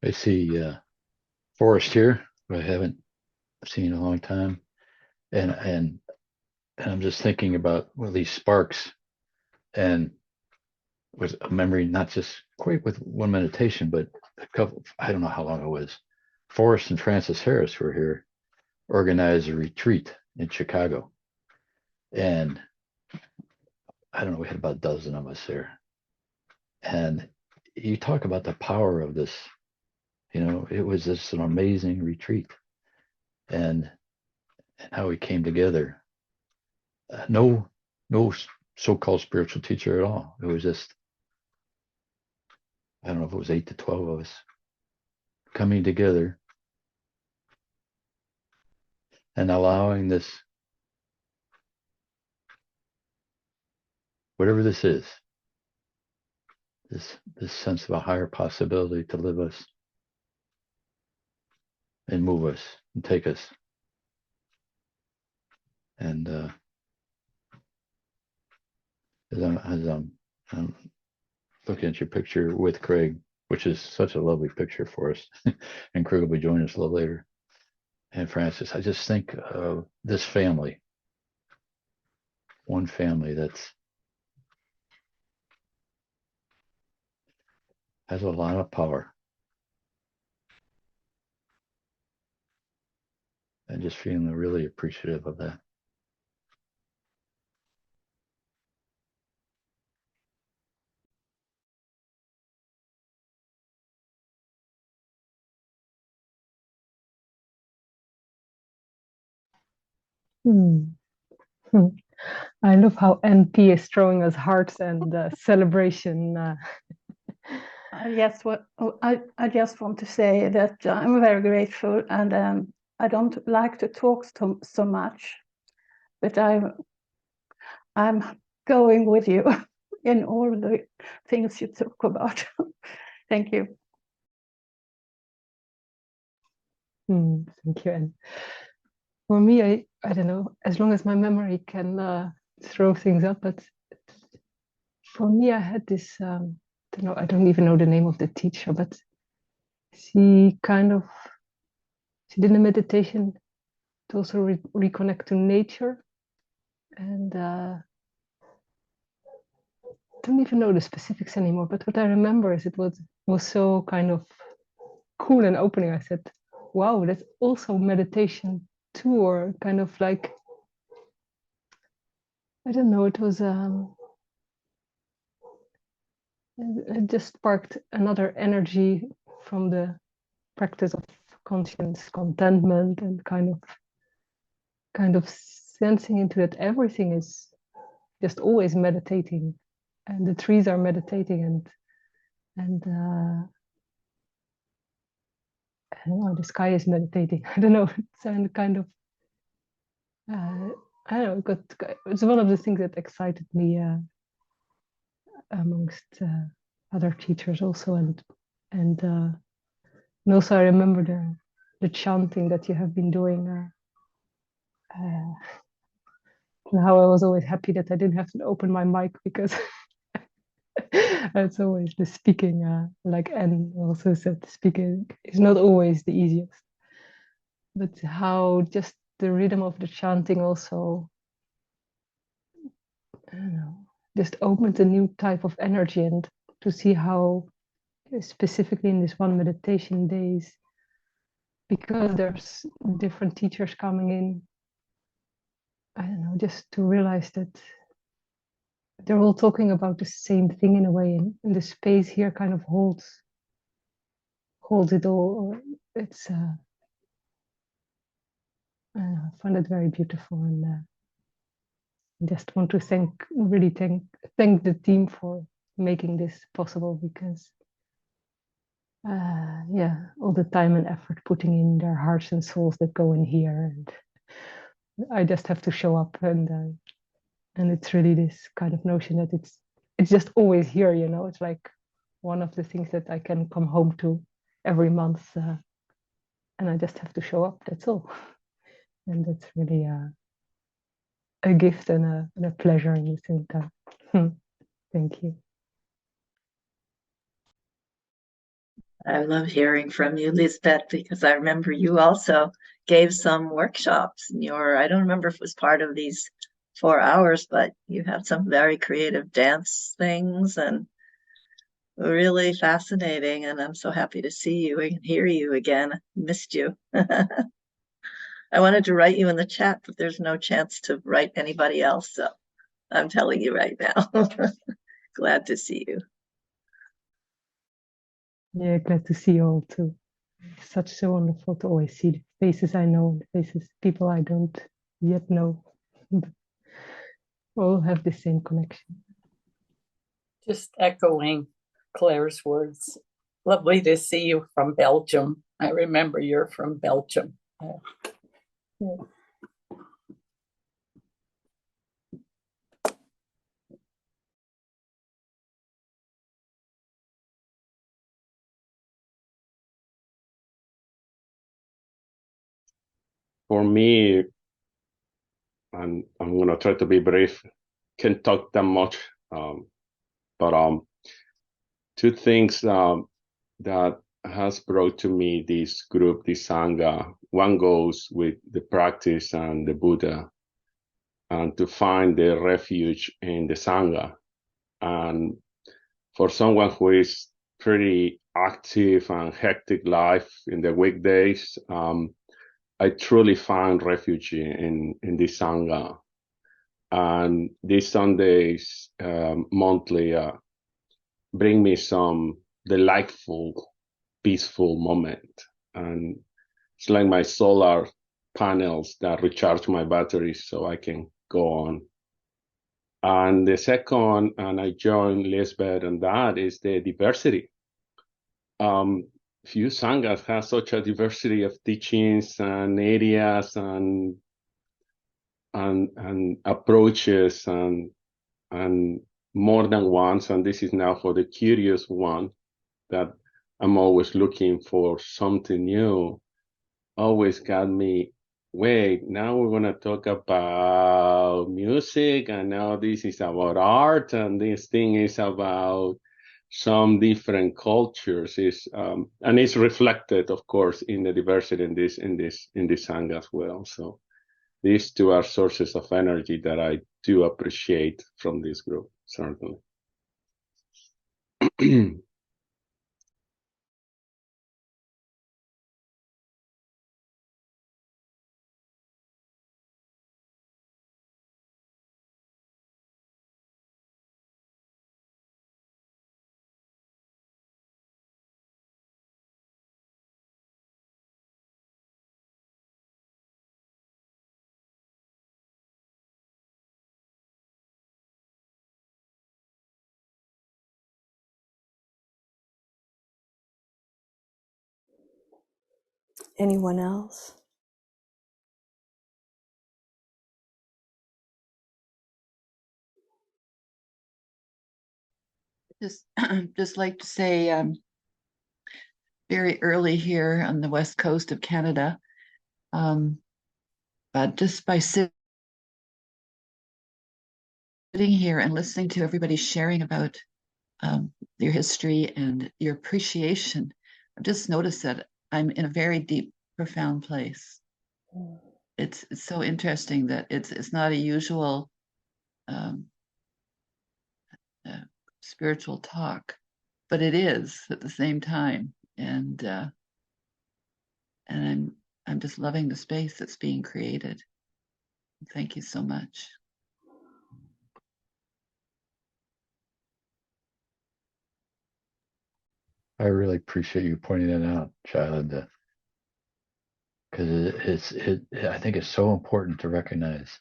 I see Forrest here, who I haven't seen in a long time, and I'm just thinking about these sparks, and with a memory, not just quite with one meditation, but a couple. I don't know how long it was. Forrest and Francis Harris were here, organized a retreat in Chicago, and I don't know. We had about a dozen of us there, and you talk about the power of this You know, it was just an amazing retreat, and how we came together. No so-called spiritual teacher at all. It was just, I don't know if it was 8 to 12 of us coming together and allowing this, whatever this is, this sense of a higher possibility to live us and move us and take us. And as I'm looking at your picture with Craig, which is such a lovely picture for us, and Craig will be joining us a little later, and Francis, I just think of this family, one family that's has a lot of power, and just feeling really appreciative of that. I love how NP is throwing us hearts and celebration. I just want to say that I'm very grateful, and I don't like to talk so much, but I'm going with you in all the things you talk about. Thank you. Thank you. And for me, I don't know, as long as my memory can throw things up, but for me, I had this, I don't even know the name of the teacher, but she did a meditation to also reconnect to nature. And don't even know the specifics anymore, but what I remember is it was so kind of cool and opening. I said, wow, that's also meditation too, or kind of like, I don't know, it was it just sparked another energy from the practice of conscious contentment, and kind of sensing into that everything is just always meditating, and the trees are meditating, and I don't know, the sky is meditating. I don't know, it's kind of I don't know, it's one of the things that excited me amongst other teachers also, and also I remember the chanting that you have been doing, and how I was always happy that I didn't have to open my mic, because it's always the speaking, like Anne also said, speaking is not always the easiest, but how just the rhythm of the chanting also, I don't know, just opened a new type of energy. And to see how, specifically in this one meditation days, because there's different teachers coming in, I don't know, just to realize that they're all talking about the same thing in a way, and the space here kind of holds it all. It's I don't know, I find it very beautiful, and just want to really thank the team for making this possible, because yeah, all the time and effort putting in their hearts and souls that go in here, and I just have to show up, and it's really this kind of notion that it's just always here, you know. It's like one of the things that I can come home to every month, and I just have to show up, that's all. And that's really a gift and a pleasure in the same time. Thank you. I love hearing from you, Lisbeth, because I remember you also gave some workshops in I don't remember if it was part of these 4 hours, but you had some very creative dance things and really fascinating. And I'm so happy to see you and hear you again. Missed you. I wanted to write you in the chat, but there's no chance to write anybody else. So I'm telling you right now. Glad to see you. Yeah, glad to see you all too. It's such so wonderful to always see the faces I know and the faces people I don't yet know. But all have the same connection. Just echoing Claire's words. Lovely to see you from Belgium. I remember you're from Belgium. Yeah. For me, and I'm gonna try to be brief, can't talk that much, but two things that has brought to me this group, this Sangha. One goes with the practice and the Buddha, and to find the refuge in the Sangha. And for someone who is pretty active and hectic life in the weekdays, I truly found refuge in this Sangha. And these Sundays, monthly, bring me some delightful, peaceful moment. And it's like my solar panels that recharge my batteries so I can go on. And the second, and I join Lisbeth on that, is the diversity. Few sanghas have such a diversity of teachings and areas and approaches and more than once. And this is now for the curious one that I'm always looking for something new. Always got me, wait, now we're going to talk about music, and now this is about art, and this thing is about some different cultures. And it's reflected, of course, in the diversity in this sangha as well. So these two are sources of energy that I do appreciate from this group, certainly. Anyone else? Just like to say, very early here on the west coast of Canada, but just by sitting here and listening to everybody sharing about your history and your appreciation, I've just noticed that I'm in a very deep, profound place. It's so interesting that it's not a usual spiritual talk, but it is at the same time, and I'm just loving the space that's being created. Thank you so much. I really appreciate you pointing that out, Shaila, because I think it's so important to recognize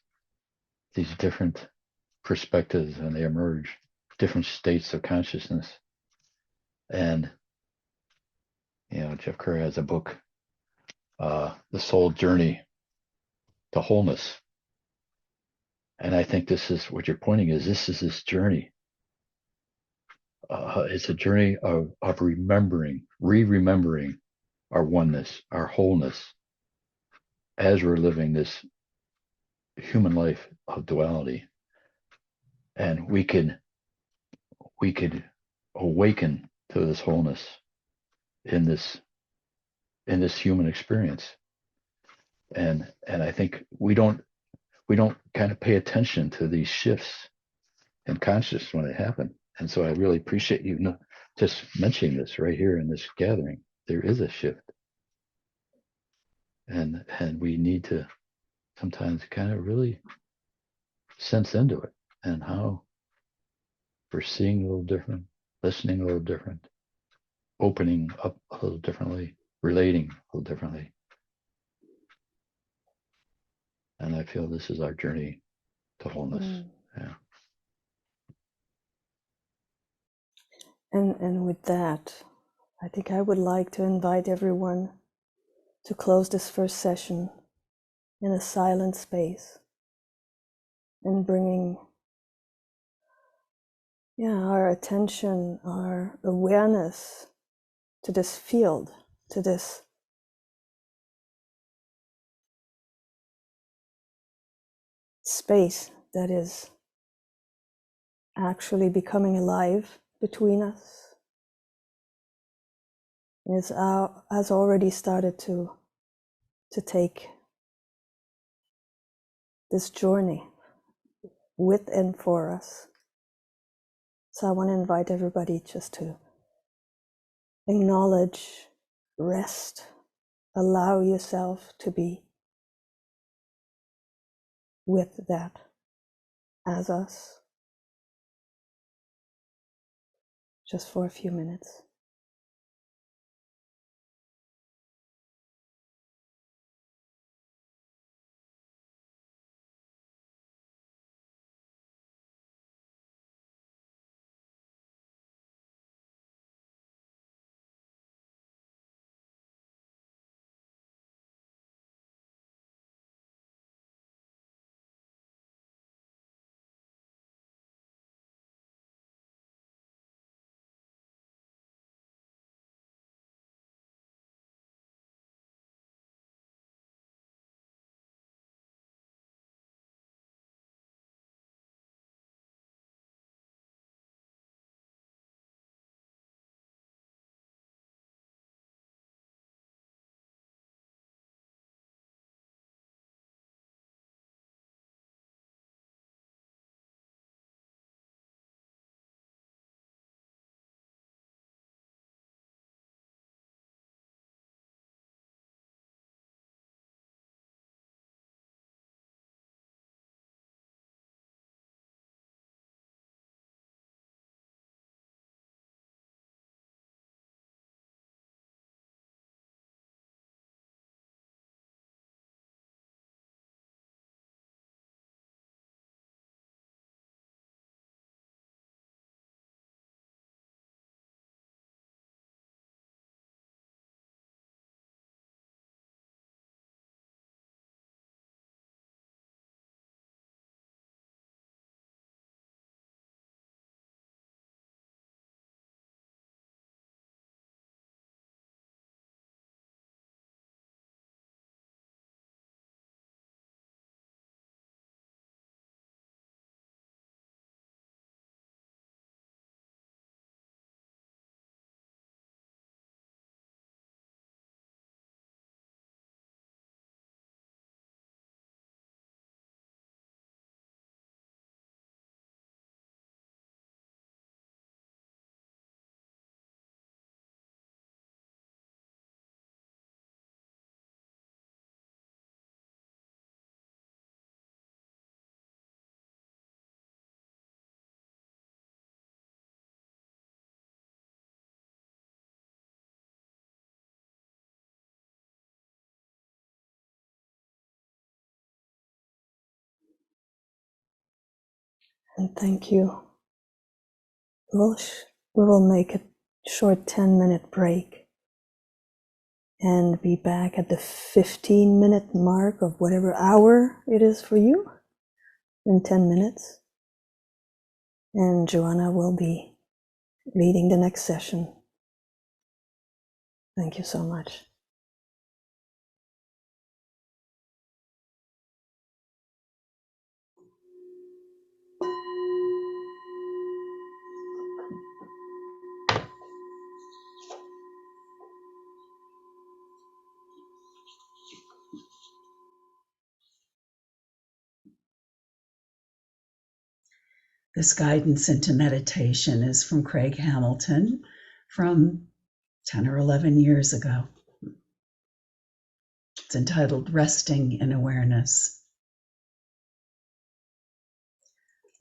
these different perspectives and they emerge, different states of consciousness. And, Jeff Curry has a book, The Soul Journey to Wholeness. And I think this is what you're pointing is this journey. It's a journey of remembering, remembering our oneness, our wholeness, as we're living this human life of duality. And we could awaken to this wholeness in this human experience. And I think we don't kind of pay attention to these shifts in consciousness when they happen. And so I really appreciate you just mentioning this right here in this gathering. There is a shift. And we need to sometimes kind of really sense into it and how we're seeing a little different, listening a little different, opening up a little differently. relating a little differently. And I feel this is our journey to wholeness. Yeah. And with that, I think I would like to invite everyone to close this first session in a silent space and bringing our attention, our awareness to this field, to this space that is actually becoming alive between us. It has already started to take this journey with and for us. So I want to invite everybody just to acknowledge, rest, allow yourself to be with that as us, just for a few minutes. And thank you. We will make a short 10-minute break and be back at the 15-minute mark of whatever hour it is for you in 10 minutes. And Joanna will be leading the next session. Thank you so much. This guidance into meditation is from Craig Hamilton from 10 or 11 years ago. It's entitled Resting in Awareness.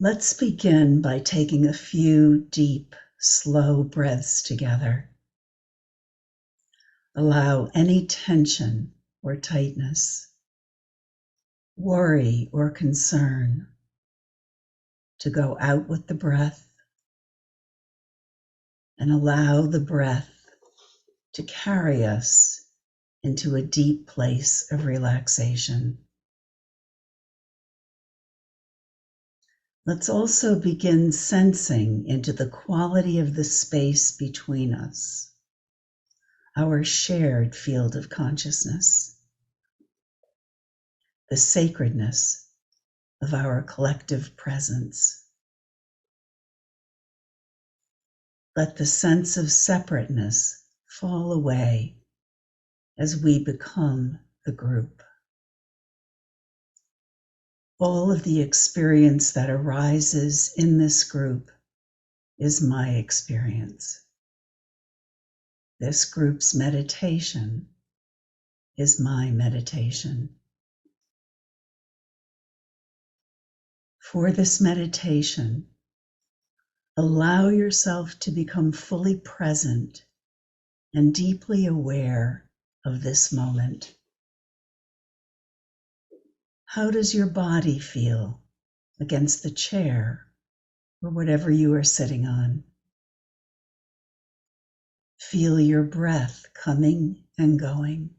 Let's begin by taking a few deep, slow breaths together. Allow any tension or tightness, worry or concern to go out with the breath, and allow the breath to carry us into a deep place of relaxation. Let's also begin sensing into the quality of the space between us, our shared field of consciousness, the sacredness of our collective presence. Let the sense of separateness fall away as we become the group. All of the experience that arises in this group is my experience. This group's meditation is my meditation. For this meditation, allow yourself to become fully present and deeply aware of this moment. How does your body feel against the chair or whatever you are sitting on? Feel your breath coming and going.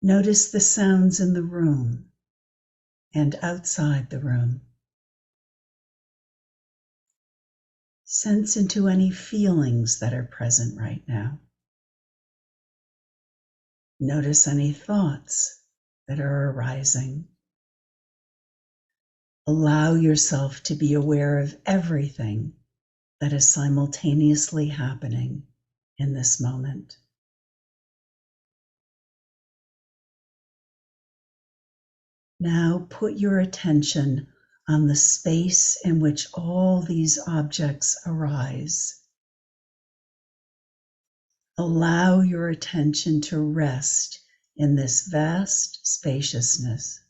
Notice the sounds in the room and outside the room. Sense into any feelings that are present right now. Notice any thoughts that are arising. Allow yourself to be aware of everything that is simultaneously happening in this moment. Now put your attention on the space in which all these objects arise. Allow your attention to rest in this vast spaciousness,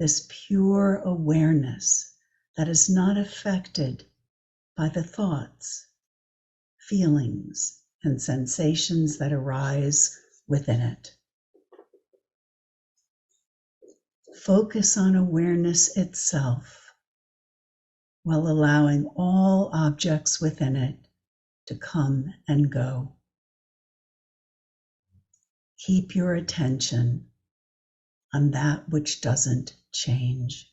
this pure awareness that is not affected by the thoughts, feelings, and sensations that arise within it. Focus on awareness itself while allowing all objects within it to come and go. Keep your attention on that which doesn't change.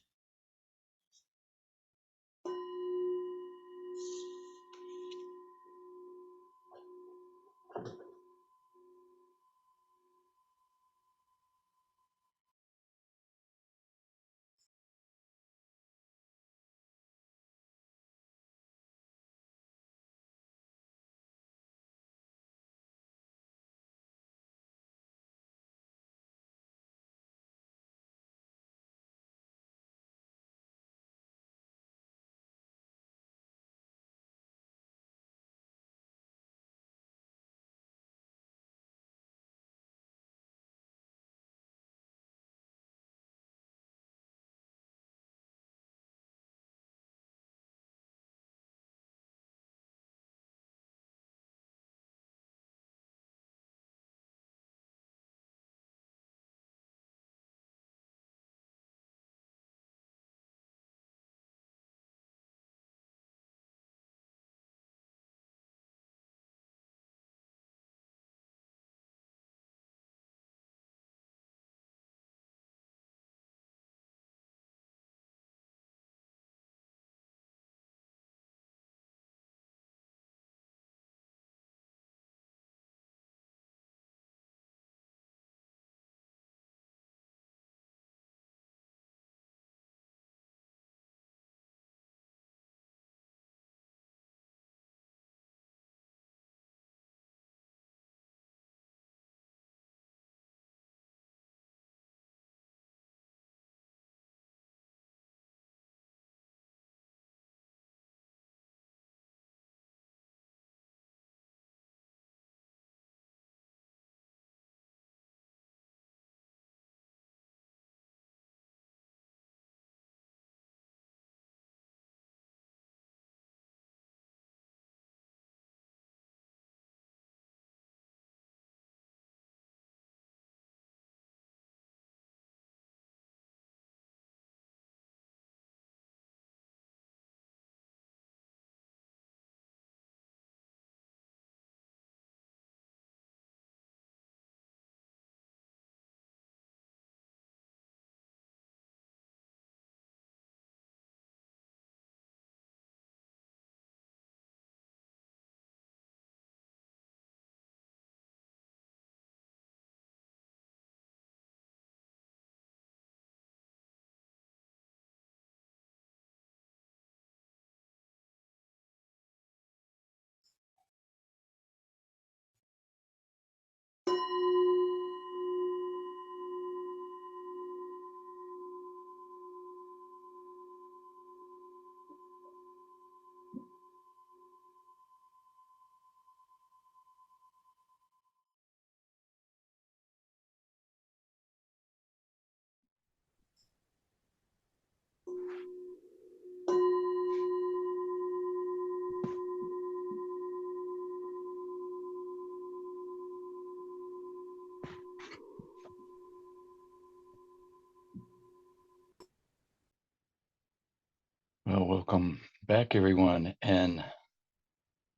back, everyone. And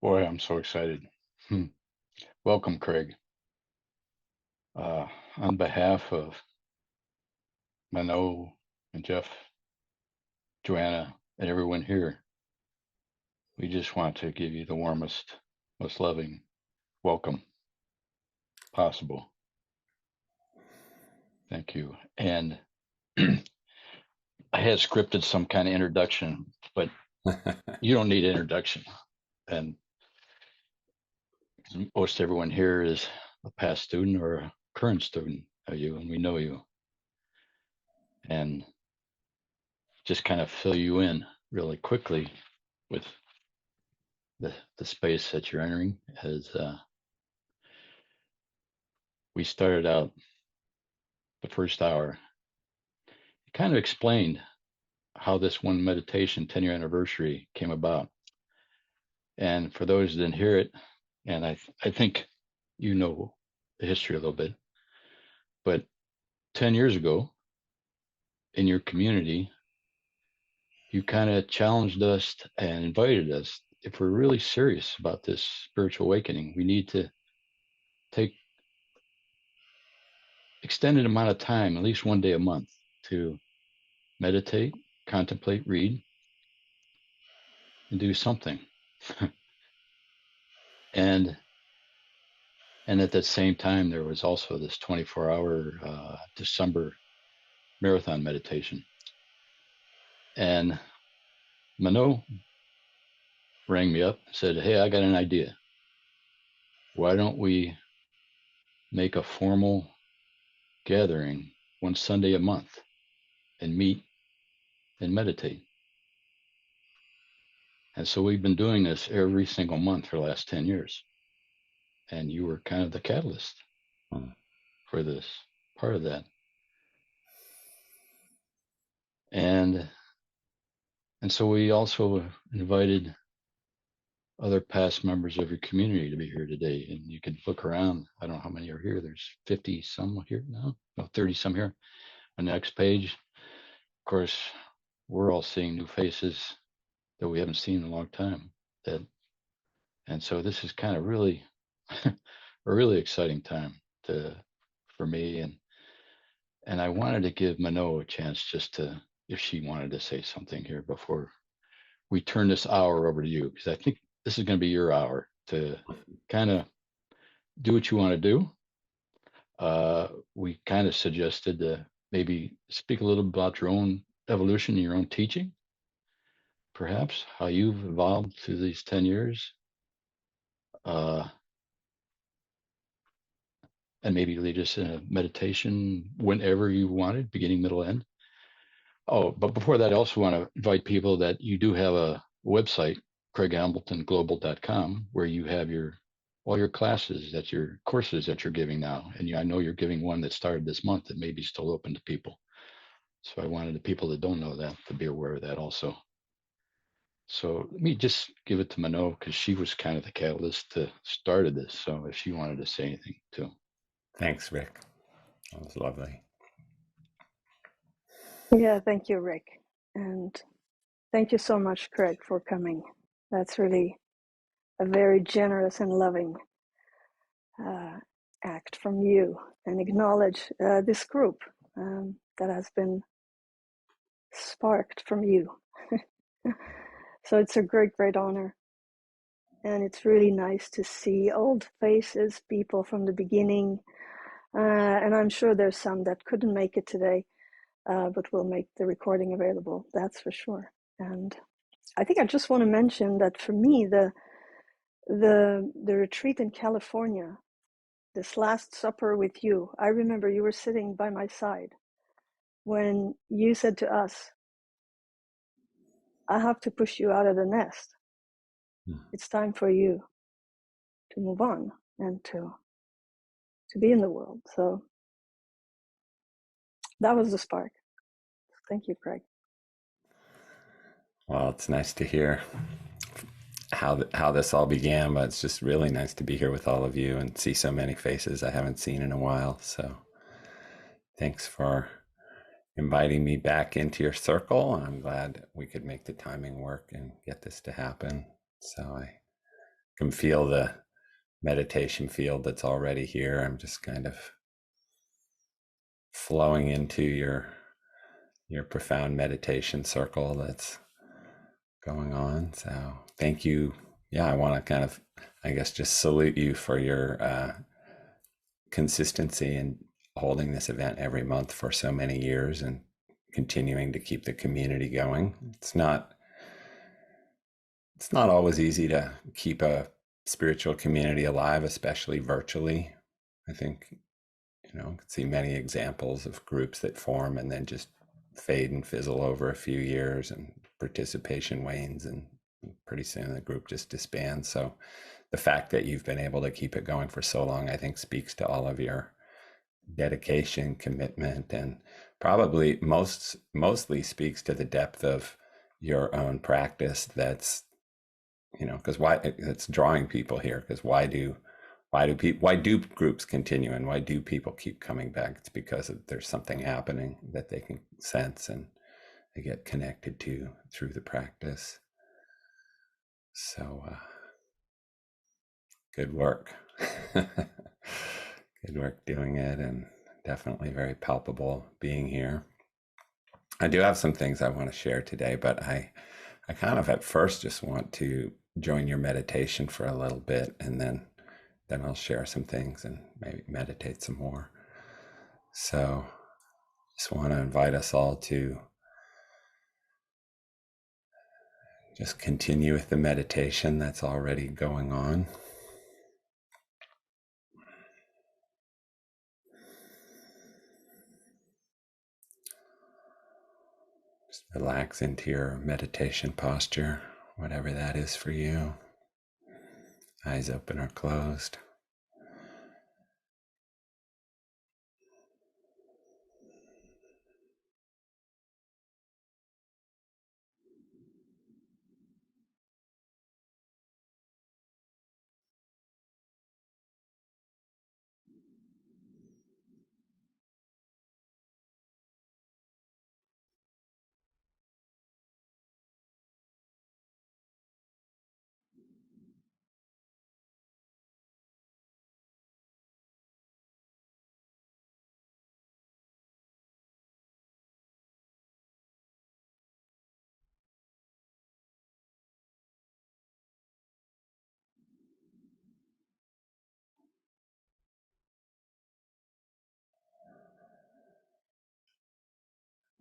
boy, I'm so excited. Welcome, Craig. On behalf of Mano and Jeff, Joanna, and everyone here, we just want to give you the warmest, most loving welcome possible. Thank you. And I had scripted some kind of introduction, but you don't need an introduction. And most everyone here is a past student or a current student of you, and we know you. And just kind of fill you in really quickly with the space that you're entering. As we started out the first hour, it kind of explained how this one meditation 10-year anniversary came about. And for those that didn't hear it, and I think you know the history a little bit, but 10 years ago in your community, you kind of challenged us and invited us. If we're really serious about this spiritual awakening, we need to take extended amount of time, at least one day a month, to meditate, contemplate, read, and do something. and at that same time, there was also this 24-hour December marathon meditation. And Mano rang me up and said, "Hey, I got an idea. Why don't we make a formal gathering one Sunday a month and meet and meditate?" And so we've been doing this every single month for the last 10 years. And you were kind of the catalyst for this, part of that. And so we also invited other past members of your community to be here today. And you can look around. I don't know how many are here. There's 50 some here now. No, 30 some here. On the next page, of course, we're all seeing new faces that we haven't seen in a long time. And so this is kind of really a really exciting time for me. And I wanted to give Mano a chance just to, if she wanted to say something here before we turn this hour over to you, because I think this is going to be your hour to kind of do what you want to do. We kind of suggested to maybe speak a little about your own evolution and your own teaching, perhaps how you've evolved through these 10 years. And maybe lead us in a meditation whenever you wanted, beginning, middle, end. Oh, but before that, I also want to invite people that you do have a website, CraigHambletonGlobal.com, where you have all your classes, your courses that you're giving now. And I know you're giving one that started this month that may be still open to people. So I wanted the people that don't know that to be aware of that also. So let me just give it to Mano, because she was kind of the catalyst to started this. So if she wanted to say anything too. Thanks, Rick. That was lovely. Yeah, thank you, Rick. And thank you so much, Craig, for coming. That's really a very generous and loving act from you, and acknowledge this group that has been sparked from you. So it's a great, great honor. And it's really nice to see old faces, people from the beginning. And I'm sure there's some that couldn't make it today, but we'll make the recording available, that's for sure. And I think I just want to mention that for me, the retreat in California, this last supper with you, I remember you were sitting by my side when you said to us, "I have to push you out of the nest. It's time for you to move on and to be in the world." So that was the spark. Thank you, Craig. Well, it's nice to hear how this all began, but it's just really nice to be here with all of you and see so many faces I haven't seen in a while. So thanks for inviting me back into your circle. I'm glad we could make the timing work and get this to happen. So I can feel the meditation field that's already here. I'm just kind of flowing into your profound meditation circle that's going on. So thank you. Yeah, I want to kind of, I guess, just salute you for your consistency in holding this event every month for so many years and continuing to keep the community going. It's not always easy to keep a spiritual community alive, especially virtually. I think, you can see many examples of groups that form and then just fade and fizzle over a few years, and participation wanes, and pretty soon the group just disbands. So the fact that you've been able to keep it going for so long, I think, speaks to all of your dedication, commitment, and probably mostly speaks to the depth of your own practice. That's, because why it's drawing people here. Because why do groups continue, and why do people keep coming back? It's because there's something happening that they can sense and they get connected to through the practice. So good work. Good work doing it, and definitely very palpable being here. I do have some things I want to share today, but I kind of at first just want to join your meditation for a little bit, and then I'll share some things and maybe meditate some more. So just want to invite us all to just continue with the meditation that's already going on. Just relax into your meditation posture, whatever that is for you. Eyes open or closed.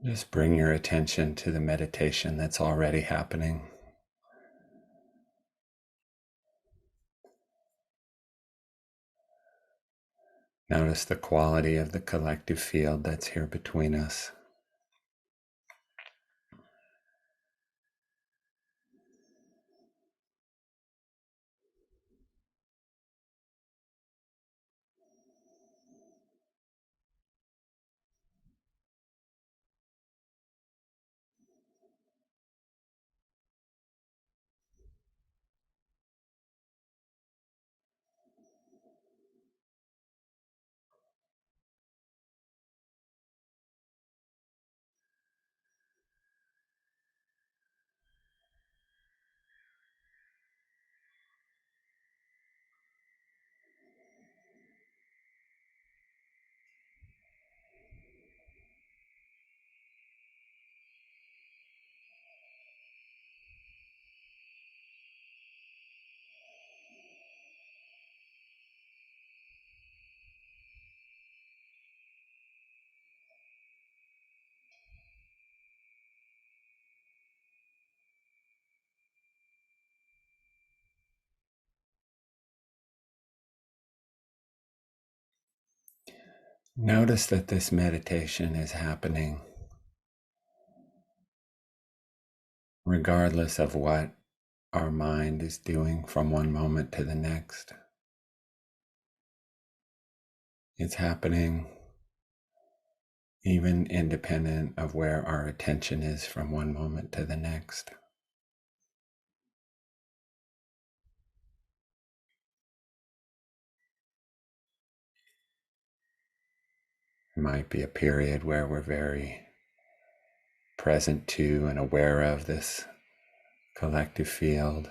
Just bring your attention to the meditation that's already happening. Notice the quality of the collective field that's here between us. Notice that this meditation is happening regardless of what our mind is doing from one moment to the next. It's happening even independent of where our attention is from one moment to the next. It might be a period where we're very present to and aware of this collective field.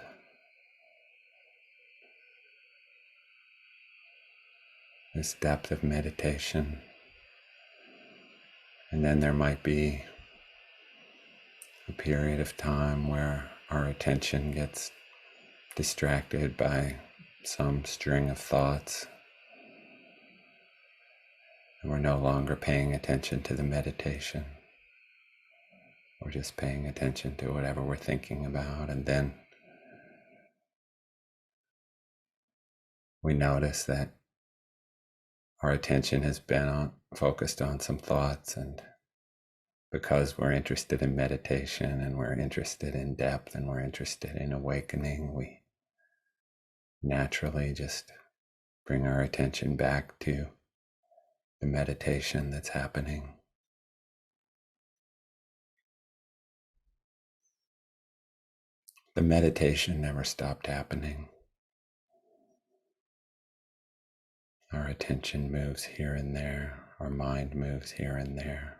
This depth of meditation. And then there might be a period of time where our attention gets distracted by some string of thoughts, and we're no longer paying attention to the meditation. We're just paying attention to whatever we're thinking about, and then we notice that our attention has been focused on some thoughts, and because we're interested in meditation and we're interested in depth and we're interested in awakening, we naturally just bring our attention back to the meditation that's happening. The meditation never stopped happening. Our attention moves here and there. Our mind moves here and there.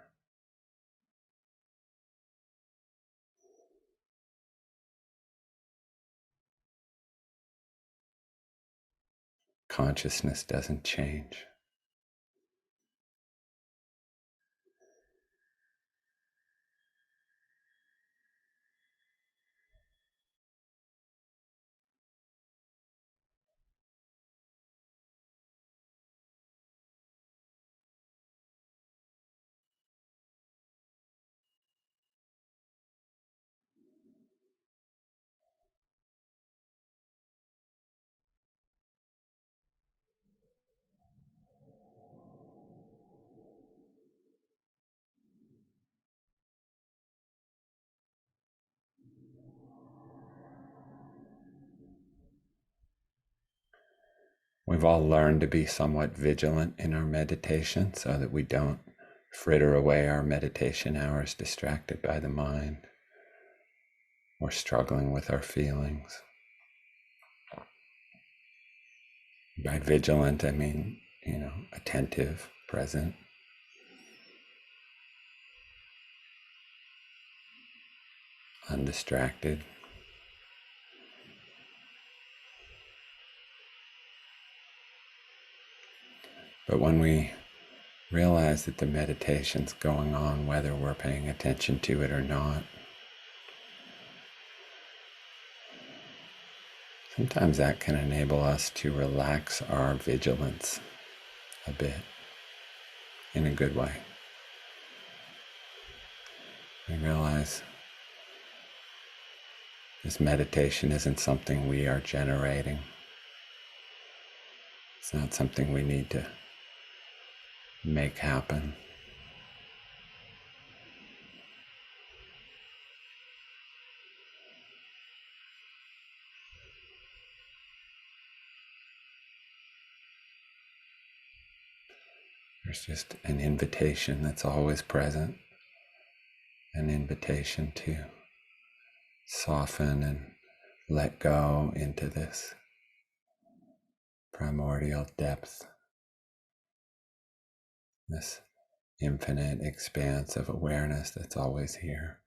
Consciousness doesn't change. We've all learned to be somewhat vigilant in our meditation so that we don't fritter away our meditation hours distracted by the mind or struggling with our feelings. By vigilant, I mean, attentive, present. Undistracted. But when we realize that the meditation's going on, whether we're paying attention to it or not, sometimes that can enable us to relax our vigilance a bit in a good way. We realize this meditation isn't something we are generating. It's not something we need to make happen. There's just an invitation that's always present, an invitation to soften and let go into this primordial depth, this infinite expanse of awareness that's always here.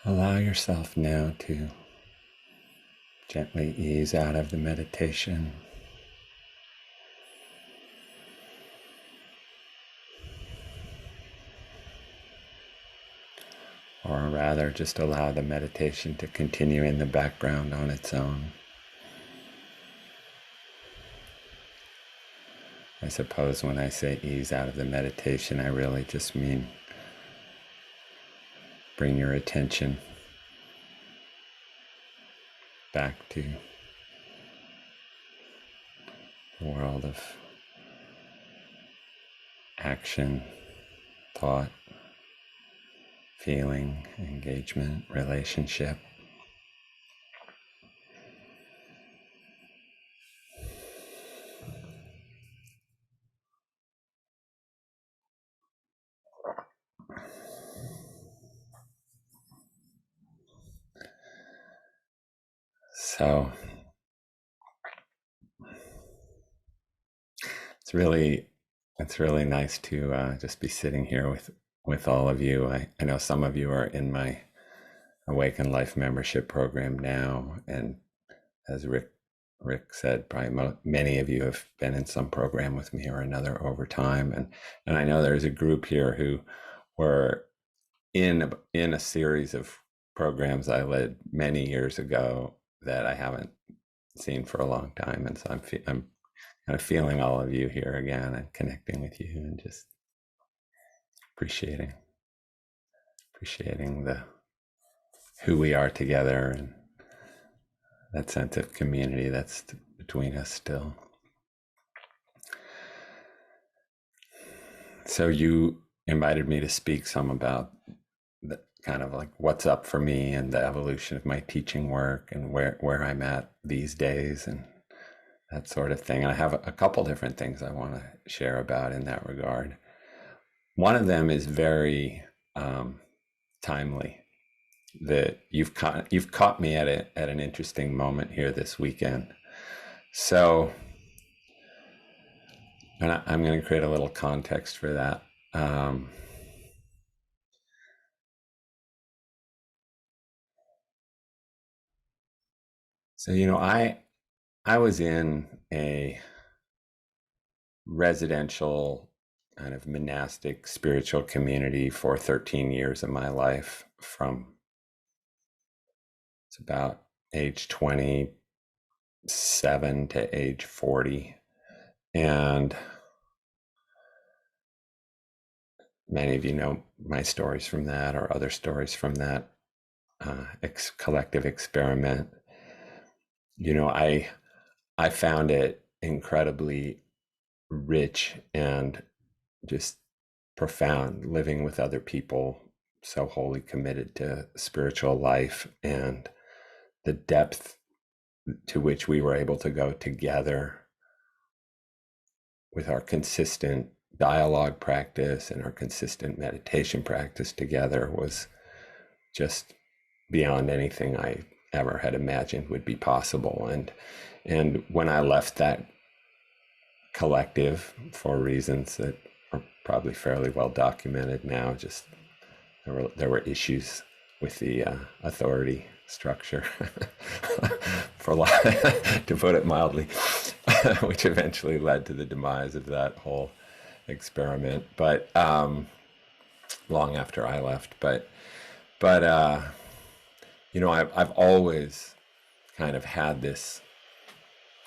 Allow yourself now to gently ease out of the meditation. Or rather, just allow the meditation to continue in the background on its own. I suppose when I say ease out of the meditation, I really just mean bring your attention back to the world of action, thought, feeling, engagement, relationship. So it's really nice to just be sitting here with all of you. I know some of you are in my Awaken Life membership program now, and as Rick said, probably many of you have been in some program with me or another over time, and I know there's a group here who were in a series of programs I led many years ago that I haven't seen for a long time, and so I'm kind of feeling all of you here again and connecting with you and just appreciating the who we are together and that sense of community that's between us still. So you invited me to speak some about the kind of like what's up for me and the evolution of my teaching work and where I'm at these days and that sort of thing. And I have a couple different things I want to share about in that regard. One of them is very timely. That you've caught me at an interesting moment here this weekend. So, and I'm going to create a little context for that. So, I was in a residential kind of monastic spiritual community for 13 years of my life, from it's about age 27 to age 40. And many of you know my stories from that or other stories from that collective experiment. I found it incredibly rich and just profound living with other people so wholly committed to spiritual life and the depth to which we were able to go together with our consistent dialogue practice and our consistent meditation practice together was just beyond anything I ever had imagined would be possible. And when I left that collective for reasons that are probably fairly well documented now, just there were issues with the authority structure, to put it mildly, which eventually led to the demise of that whole experiment. But long after I left, but I've always kind of had this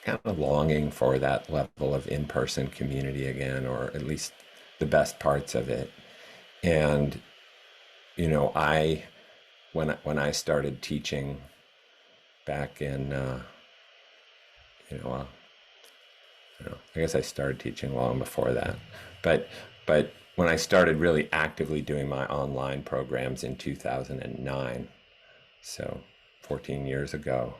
kind of longing for that level of in-person community again, or at least the best parts of it. And when I started teaching back in I guess I started teaching long before that, but when I started really actively doing my online programs in 2009, so 14 years ago,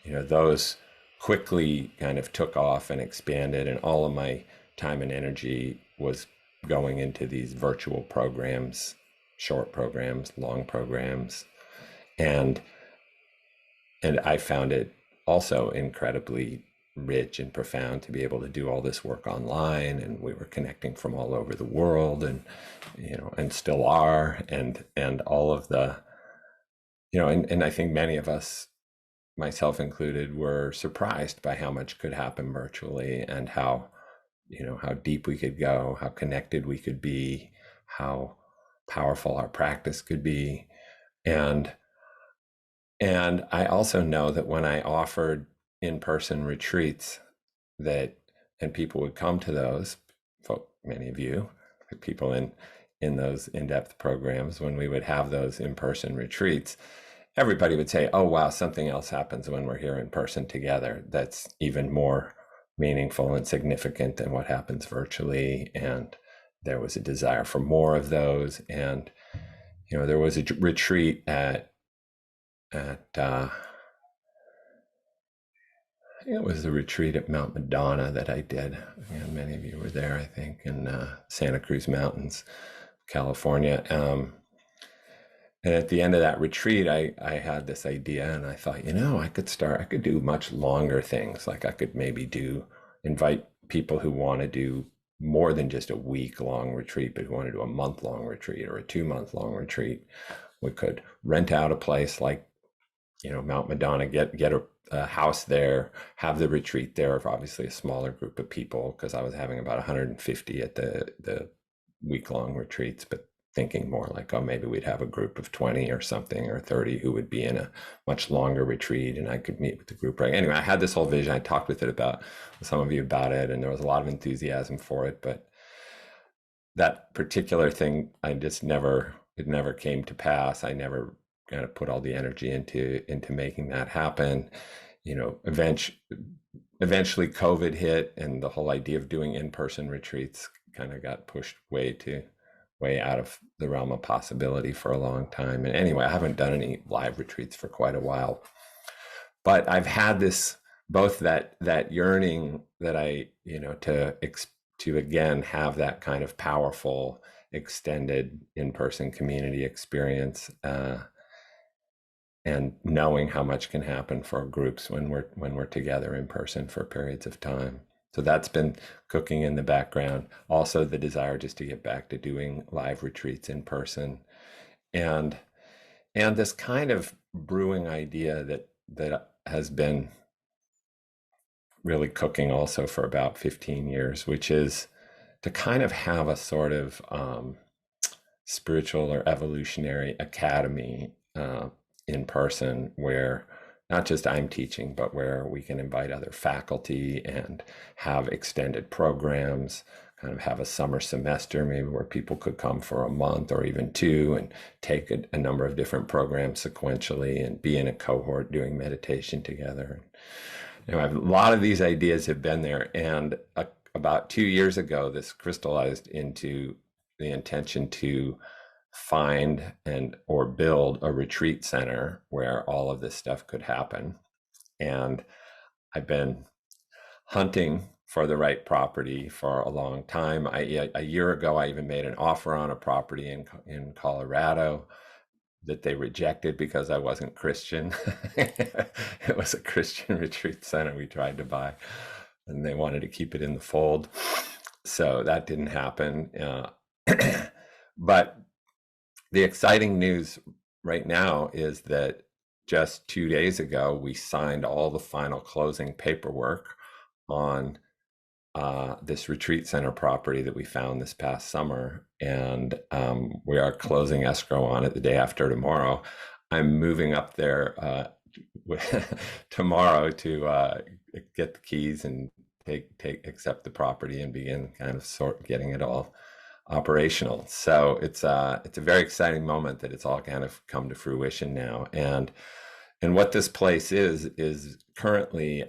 those quickly kind of took off and expanded, and all of my time and energy was going into these virtual programs, short programs, long programs, and I found it also incredibly rich and profound to be able to do all this work online, and we were connecting from all over the world, and and still are, and all of the you know, and I think many of us, myself included, were surprised by how much could happen virtually and how, you know, how deep we could go, how connected we could be, how powerful our practice could be. And I also know that when I offered in-person retreats and people would come to those, many of you, people in those in-depth programs, when we would have those in-person retreats, everybody would say, oh, wow, something else happens when we're here in person together that's even more meaningful and significant than what happens virtually. And there was a desire for more of those. And, you know, there was a retreat at it was a retreat at Mount Madonna that I did. And many of you were there, I think, in Santa Cruz Mountains, California. And at the end of that retreat, I had this idea, and I thought, you know, I could do much longer things. Like I could maybe invite people who want to do more than just a week-long retreat, but who want to do a month-long retreat or a 2-month-long retreat. We could rent out a place like, you know, Mount Madonna, get a house there, have the retreat there for obviously a smaller group of people, because I was having about 150 at the week-long retreats, but thinking more like, oh, maybe we'd have a group of 20 or something, or 30 who would be in a much longer retreat, and I could meet with the group. Right. Anyway, I had this whole vision. I talked with some of you about it, and there was a lot of enthusiasm for it, but that particular thing, it never came to pass. I never kind of put all the energy into making that happen. You know, eventually COVID hit, and the whole idea of doing in-person retreats kind of got pushed way out of the realm of possibility for a long time. And anyway, I haven't done any live retreats for quite a while, but I've had both that yearning that I, you know, to again have that kind of powerful extended in-person community experience, and knowing how much can happen for groups when we're together in person for periods of time. So that's been cooking in the background. Also, the desire just to get back to doing live retreats in person, and this kind of brewing idea that has been really cooking also for about 15 years, which is to kind of have a sort of spiritual or evolutionary academy in person, where not just I'm teaching, but where we can invite other faculty and have extended programs, kind of have a summer semester maybe where people could come for a month or even 2 and take a number of different programs sequentially and be in a cohort doing meditation together. You know, a lot of these ideas have been there, and about 2 years ago, this crystallized into the intention to find or build a retreat center where all of this stuff could happen. And I've been hunting for the right property for a long time. A year ago, I even made an offer on a property in Colorado that they rejected because I wasn't Christian. It was a Christian retreat center we tried to buy, and they wanted to keep it in the fold. So that didn't happen. But the exciting news right now is that just 2 days ago, we signed all the final closing paperwork on this retreat center property that we found this past summer. And we are closing escrow on it the day after tomorrow. I'm moving up there tomorrow to get the keys and accept the property and begin kind of getting it all operational. So it's a very exciting moment that it's all kind of come to fruition now. And what this place is currently,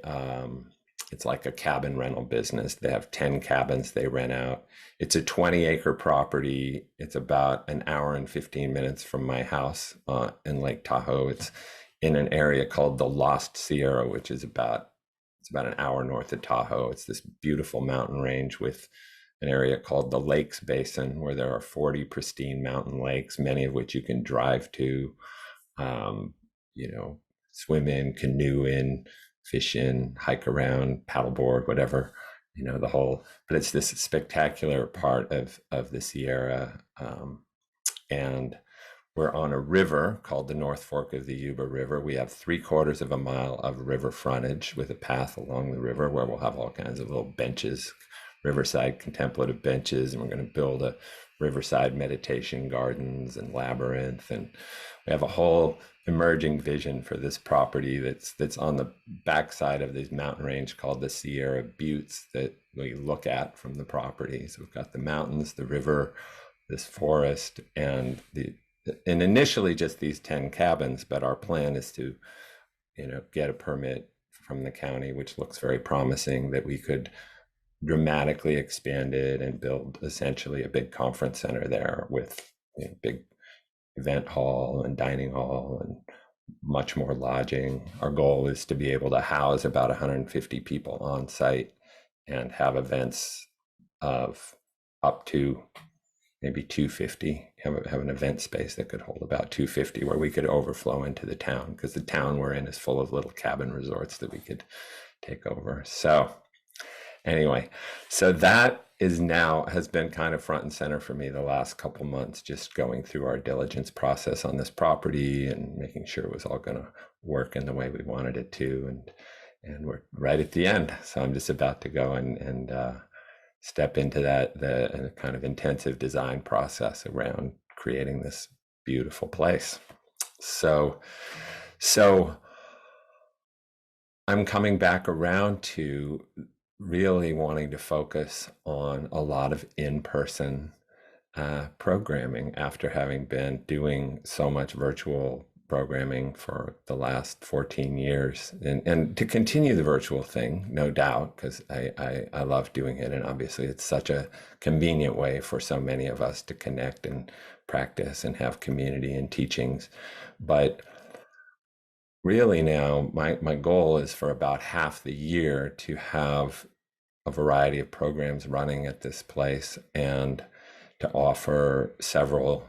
it's like a cabin rental business. They have 10 cabins they rent out. It's a 20-acre property. It's about an hour and 15 minutes from my house in Lake Tahoe. It's in an area called the Lost Sierra, which is about an hour north of Tahoe. It's this beautiful mountain range with an area called the Lakes Basin, where there are 40 pristine mountain lakes, many of which you can drive to, you know, swim in, canoe in, fish in, hike around, paddleboard, whatever, you know, but it's this spectacular part of the Sierra. And we're on a river called the North Fork of the Yuba River. We have 3/4 of a mile of river frontage with a path along the river where we'll have all kinds of little benches, riverside contemplative benches, and we're going to build a riverside meditation gardens and labyrinth. And we have a whole emerging vision for this property that's on the backside of this mountain range called the Sierra Buttes that we look at from the property. So we've got the mountains, the river, this forest, and initially just these 10 cabins, but our plan is to, get a permit from the county, which looks very promising, that we could dramatically expand it and build essentially a big conference center there with big event hall and dining hall and much more lodging. Our goal is to be able to house about 150 people on site and have events of up to maybe 250, have an event space that could hold about 250 where we could overflow into the town, because the town we're in is full of little cabin resorts that we could take over. So anyway, so that has been kind of front and center for me the last couple months, just going through our diligence process on this property and making sure it was all going to work in the way we wanted it to. And we're right at the end. So I'm just about to go and step into the kind of intensive design process around creating this beautiful place. So I'm coming back around to really wanting to focus on a lot of in-person programming after having been doing so much virtual programming for the last 14 years, and to continue the virtual thing, no doubt, because I love doing it, and obviously it's such a convenient way for so many of us to connect and practice and have community and teachings. But really now my goal is for about half the year to have a variety of programs running at this place and to offer several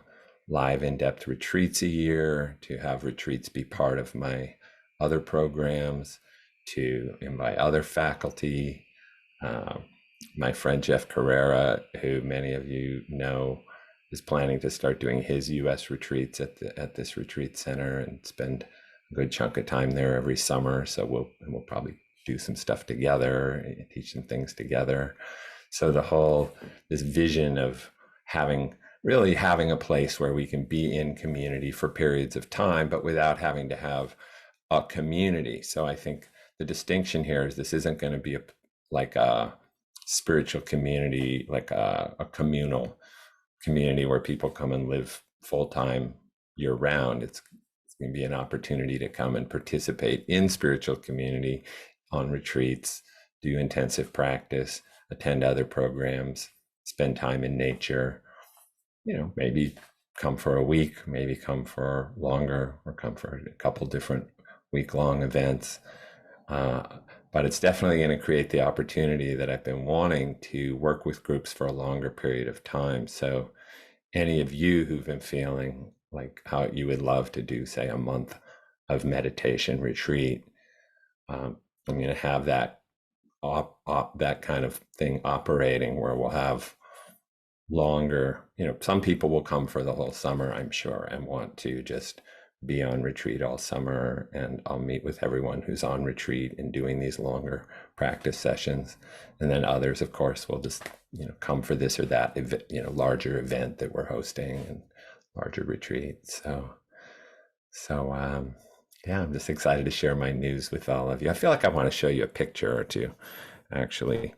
live in-depth retreats a year, to have retreats be part of my other programs, to invite other faculty. My friend Jeff Carrera, who many of you know, is planning to start doing his US retreats at this retreat center and spend a good chunk of time there every summer. So we'll probably do some stuff together, teach some things together. So this vision of having a place where we can be in community for periods of time, but without having to have a community. So I think the distinction here is this isn't going to be like a spiritual community, like a communal community where people come and live full-time year-round. It's going to be an opportunity to come and participate in spiritual community on retreats, do intensive practice, attend other programs, spend time in nature, maybe come for a week, maybe come for longer, or come for a couple different week-long events. But it's definitely going to create the opportunity that I've been wanting to work with groups for a longer period of time. So any of you who've been feeling like how you would love to do, say, a month of meditation retreat, I'm going to have that that kind of thing operating where we'll have longer, some people will come for the whole summer, I'm sure, and want to just be on retreat all summer, and I'll meet with everyone who's on retreat and doing these longer practice sessions. And then others, of course, will just come for this or that larger event that we're hosting and larger retreat. So yeah, I'm just excited to share my news with all of you. I feel like I want to show you a picture or two, actually.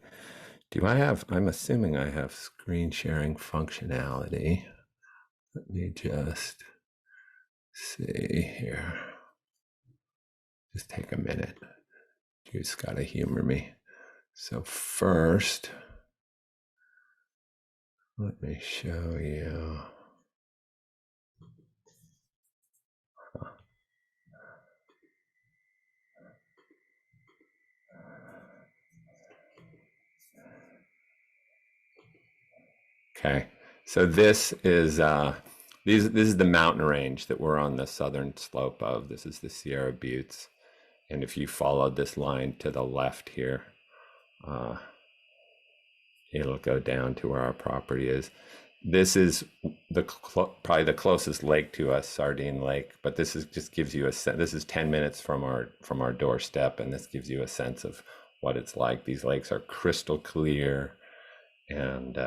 I'm assuming I have screen sharing functionality. Let me just see here. Just take a minute. You just gotta humor me. So first, let me show you. Okay, so this is this is the mountain range that we're on the southern slope of. This is the Sierra Buttes, and if you followed this line to the left here, it'll go down to where our property is. this is probably the closest lake to us, Sardine Lake, but this is just gives you a sense. This is 10 minutes from our doorstep, and this gives you a sense of what it's like. These lakes are crystal clear, and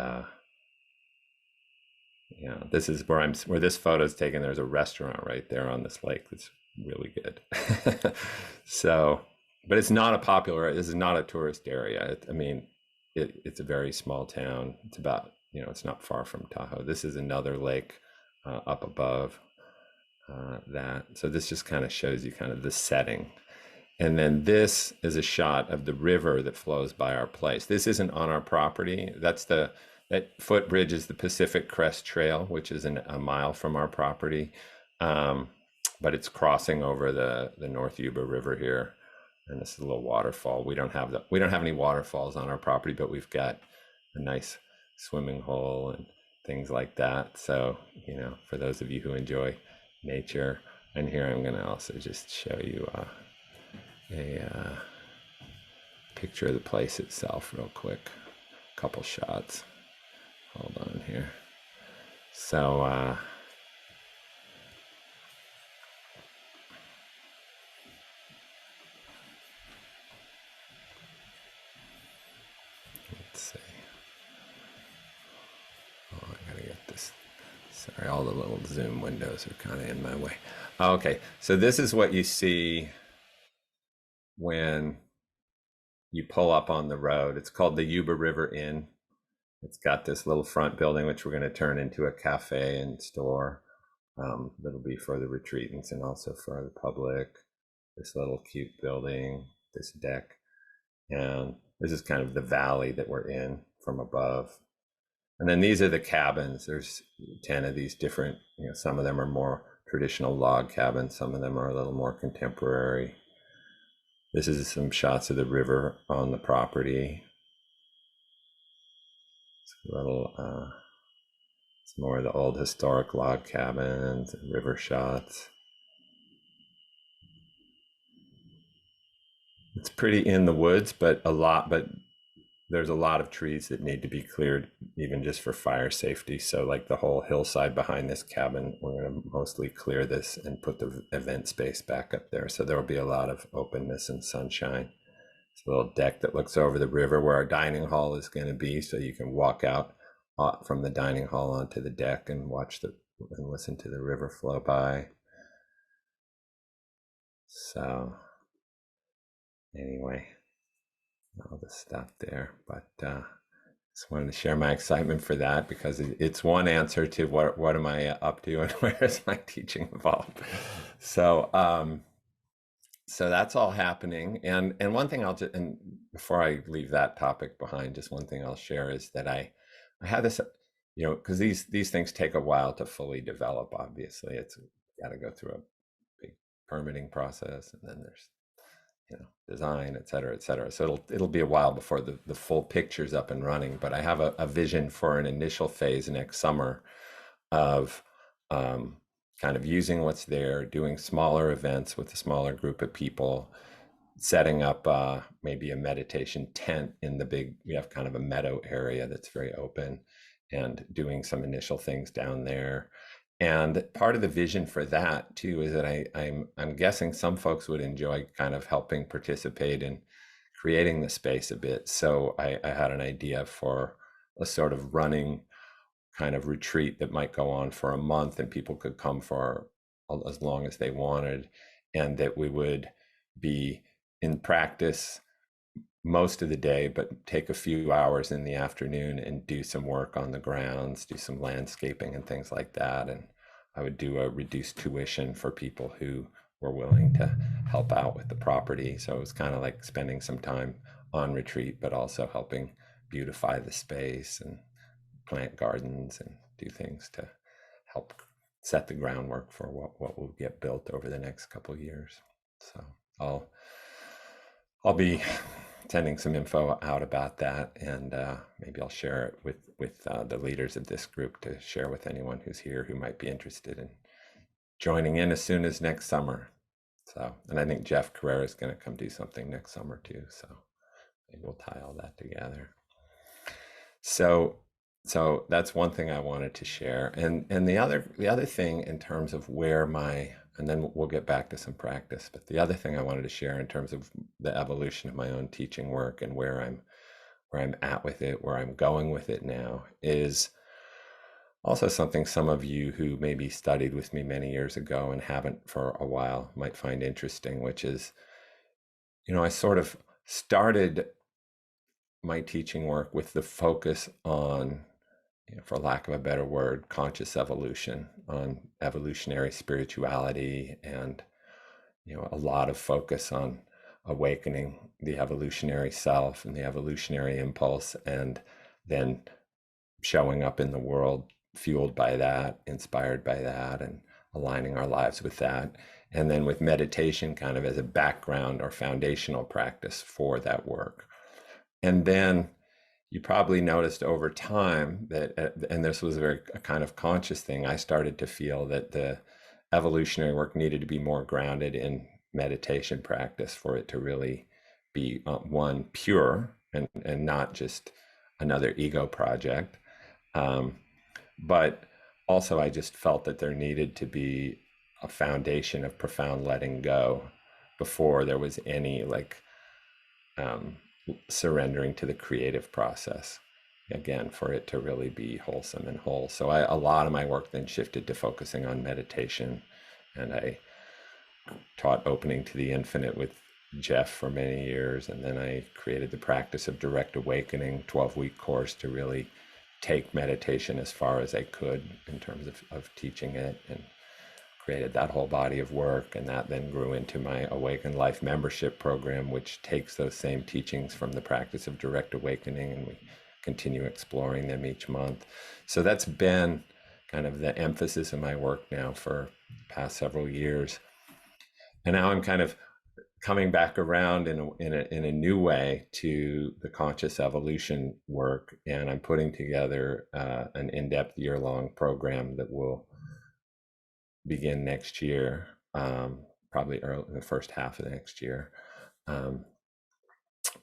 yeah, this is where this photo is taken. There's a restaurant right there on this lake that's really good. So, but it's not a popular. This is not a tourist area. I mean, it's a very small town. It's about, it's not far from Tahoe. This is another lake up above that. So this just kind of shows you kind of the setting. And then this is a shot of the river that flows by our place. This isn't on our property. That footbridge is the Pacific Crest Trail, which is a mile from our property. But it's crossing over the North Yuba River here. And this is a little waterfall. We don't have any waterfalls on our property, but we've got a nice swimming hole and things like that. So, for those of you who enjoy nature, and here I'm going to also just show you a picture of the place itself real quick. A couple shots. Hold on here. So, let's see. Oh, I gotta get this. Sorry, all the little zoom windows are kind of in my way. Okay, so this is what you see when you pull up on the road. It's called the Yuba River Inn. It's got this little front building, which we're going to turn into a cafe and store. That'll be for the retreatants and also for the public. This little cute building, this deck. And this is kind of the valley that we're in from above. And then these are the cabins. There's 10 of these different, some of them are more traditional log cabins. Some of them are a little more contemporary. This is some shots of the river on the property. It's a little, it's more of the old historic log cabins and river shots. It's pretty in the woods, but there's a lot of trees that need to be cleared, even just for fire safety. So like the whole hillside behind this cabin, we're going to mostly clear this and put the event space back up there. So there will be a lot of openness and sunshine. It's a little deck that looks over the river where our dining hall is going to be. So you can walk out from the dining hall onto the deck and and listen to the river flow by. So anyway, I'll just stop there, but just wanted to share my excitement for that, because it's one answer to what am I up to and where is my teaching involved. So so that's all happening. And one thing and before I leave that topic behind, just one thing I'll share is that I had this, because these things take a while to fully develop. Obviously, it's got to go through a big permitting process, and then there's design, et cetera, et cetera. So it'll be a while before the full picture's up and running, but I have a vision for an initial phase next summer of kind of using what's there, doing smaller events with a smaller group of people, setting up maybe a meditation tent in we have kind of a meadow area that's very open, and doing some initial things down there. And part of the vision for that too is that I'm guessing some folks would enjoy kind of helping participate in creating the space a bit. So I had an idea for a sort of running kind of retreat that might go on for a month, and people could come for as long as they wanted, and that we would be in practice most of the day, but take a few hours in the afternoon and do some work on the grounds, do some landscaping and things like that. And I would do a reduced tuition for people who were willing to help out with the property. So it was kind of like spending some time on retreat, but also helping beautify the space and plant gardens and do things to help set the groundwork for what will get built over the next couple of years. So I'll be sending some info out about that, and maybe I'll share it with the leaders of this group to share with anyone who's here who might be interested in joining in as soon as next summer. So, and I think Jeff Carrera is going to come do something next summer too. So maybe we'll tie all that together. So so that's one thing I wanted to share. And the other thing in terms of where and then we'll get back to some practice, but the other thing I wanted to share in terms of the evolution of my own teaching work and where I'm at with it, where I'm going with it now, is also something some of you who maybe studied with me many years ago and haven't for a while might find interesting, which is, I sort of started my teaching work with the focus on, for lack of a better word, conscious evolution, on evolutionary spirituality, and a lot of focus on awakening the evolutionary self and the evolutionary impulse, and then showing up in the world fueled by that, inspired by that, and aligning our lives with that. And then with meditation kind of as a background or foundational practice for that work. And then you probably noticed over time that, and this was a kind of conscious thing, I started to feel that the evolutionary work needed to be more grounded in meditation practice for it to really be one, pure, and not just another ego project. But also I just felt that there needed to be a foundation of profound letting go before there was any surrendering to the creative process, again, for it to really be wholesome and whole. So a lot of my work then shifted to focusing on meditation, and I taught Opening to the Infinite with Jeff for many years, and then I created the Practice of Direct Awakening 12-week course to really take meditation as far as I could in terms of teaching it, and created that whole body of work. And that then grew into my Awakened Life membership program, which takes those same teachings from the Practice of Direct Awakening, and we continue exploring them each month. So that's been kind of the emphasis of my work now for the past several years. And now I'm kind of coming back around in a new way to the conscious evolution work, and I'm putting together an in-depth year-long program that will begin next year, probably early in the first half of next year,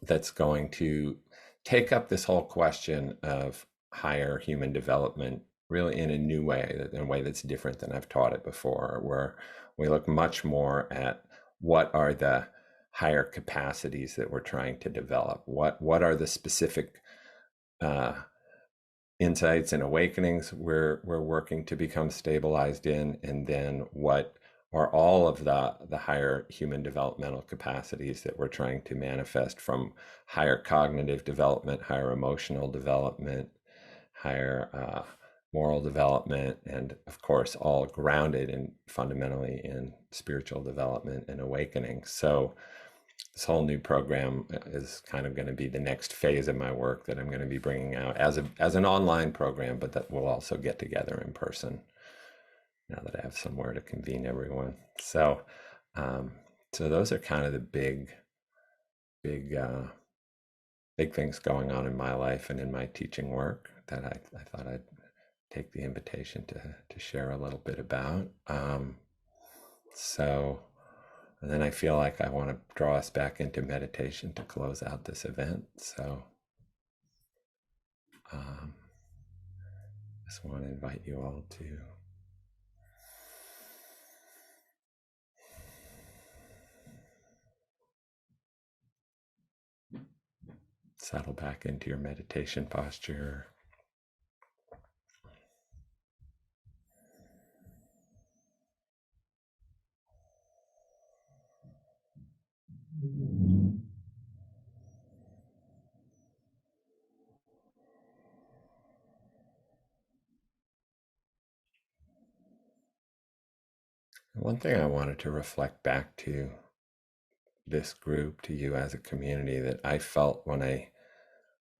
that's going to take up this whole question of higher human development really in a new way, in a way that's different than I've taught it before, where we look much more at what are the higher capacities that we're trying to develop, what are the specific insights and awakenings we're working to become stabilized in, and then what are all of the higher human developmental capacities that we're trying to manifest, from higher cognitive development, higher emotional development, higher moral development, and of course all grounded in fundamentally in spiritual development and awakening. So this whole new program is kind of going to be the next phase of my work that I'm going to be bringing out as an online program, but that we'll also get together in person now that I have somewhere to convene everyone. So, so those are kind of the big things going on in my life and in my teaching work that I thought I'd take the invitation to share a little bit about. And then I feel like I want to draw us back into meditation to close out this event. So just want to invite you all to settle back into your meditation posture. One thing I wanted to reflect back to this group, to you as a community, that I felt when I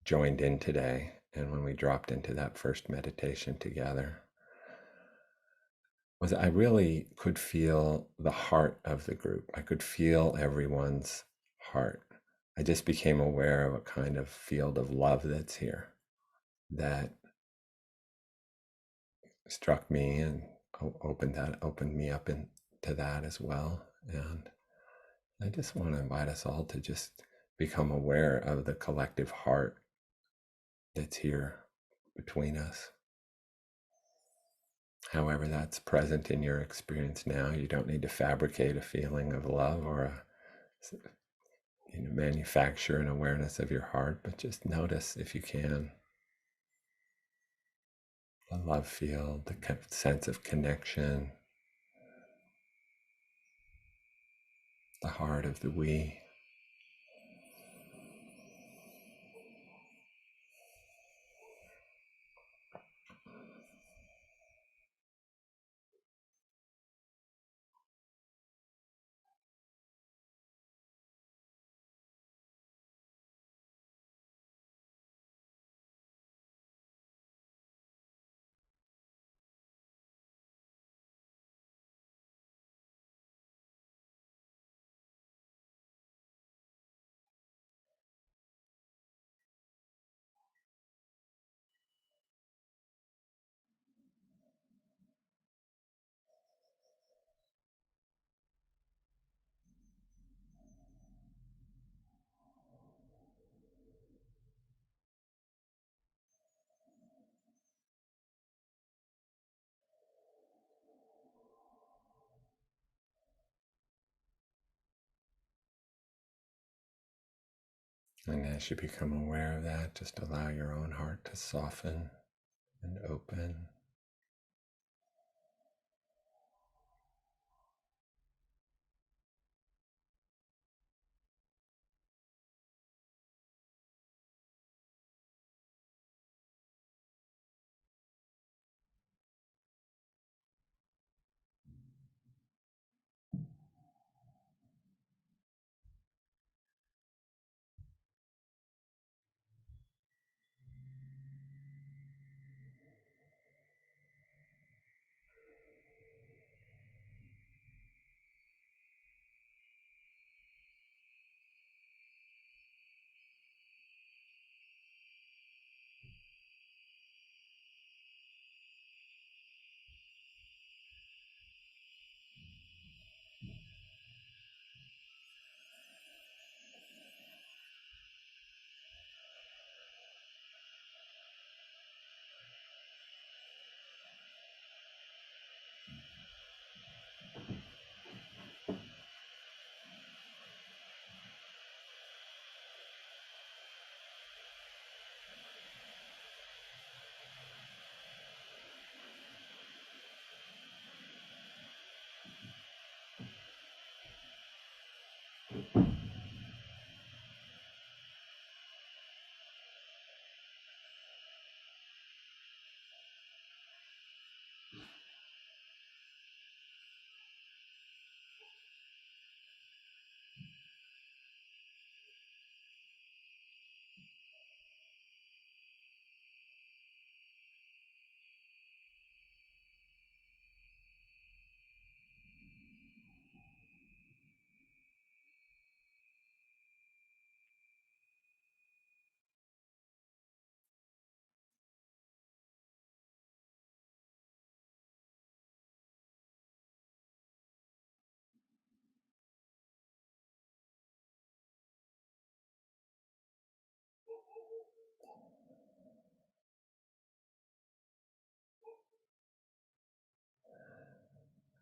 joined in today and when we dropped into that first meditation together, was I really could feel the heart of the group. I could feel everyone's heart. I just became aware of a kind of field of love that's here that struck me and opened me up into that as well. And I just want to invite us all to just become aware of the collective heart that's here between us. However that's present in your experience now, you don't need to fabricate a feeling of love or manufacture an awareness of your heart, but just notice, if you can, the love field, the sense of connection, the heart of the we. And as you become aware of that, just allow your own heart to soften and open.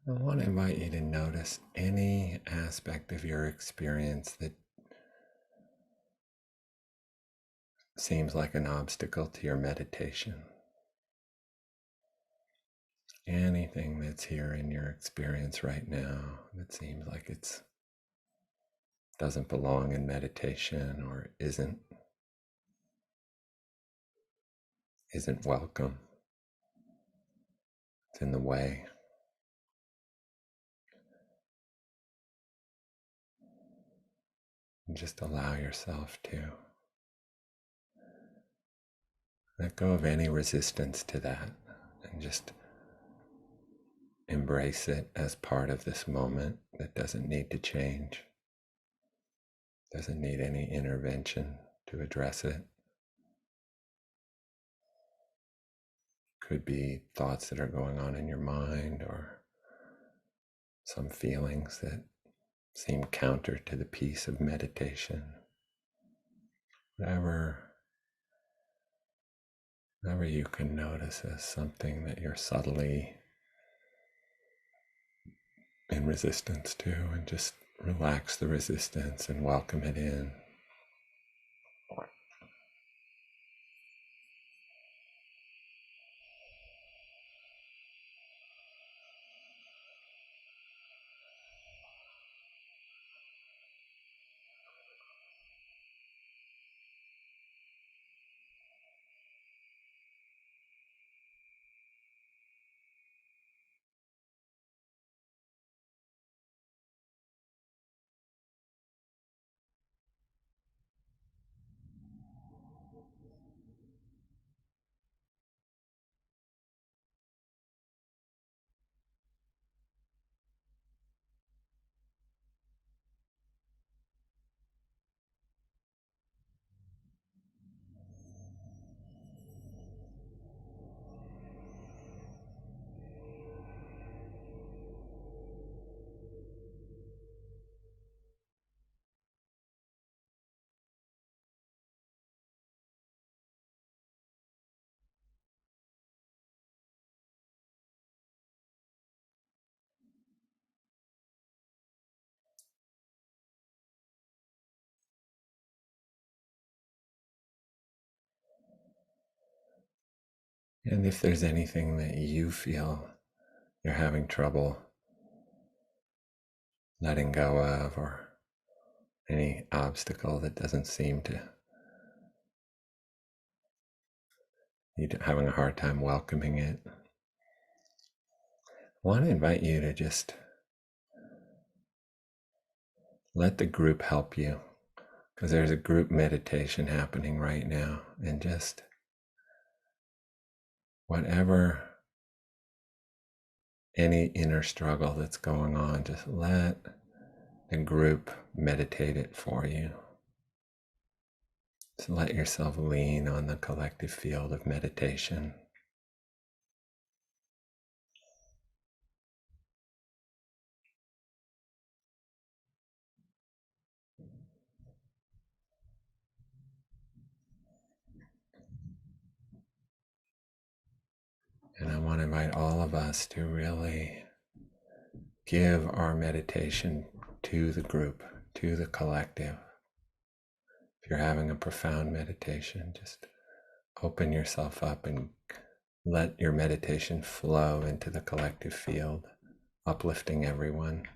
I want to invite you to notice any aspect of your experience that seems like an obstacle to your meditation. Anything that's here in your experience right now that seems like it doesn't belong in meditation or isn't welcome. It's in the way. And just allow yourself to let go of any resistance to that and just embrace it as part of this moment that doesn't need to change, doesn't need any intervention to address it. Could be thoughts that are going on in your mind or some feelings that seem counter to the peace of meditation. Whatever whatever you can notice as something that you're subtly in resistance to, and just relax the resistance and welcome it in. And if there's anything that you feel you're having trouble letting go of, or any obstacle that doesn't seem to, you're having a hard time welcoming it, I want to invite you to just let the group help you, because there's a group meditation happening right now, and just whatever any inner struggle that's going on, just let the group meditate it for you. Just let yourself lean on the collective field of meditation. And I want to invite all of us to really give our meditation to the group, to the collective. If you're having a profound meditation, just open yourself up and let your meditation flow into the collective field, uplifting everyone.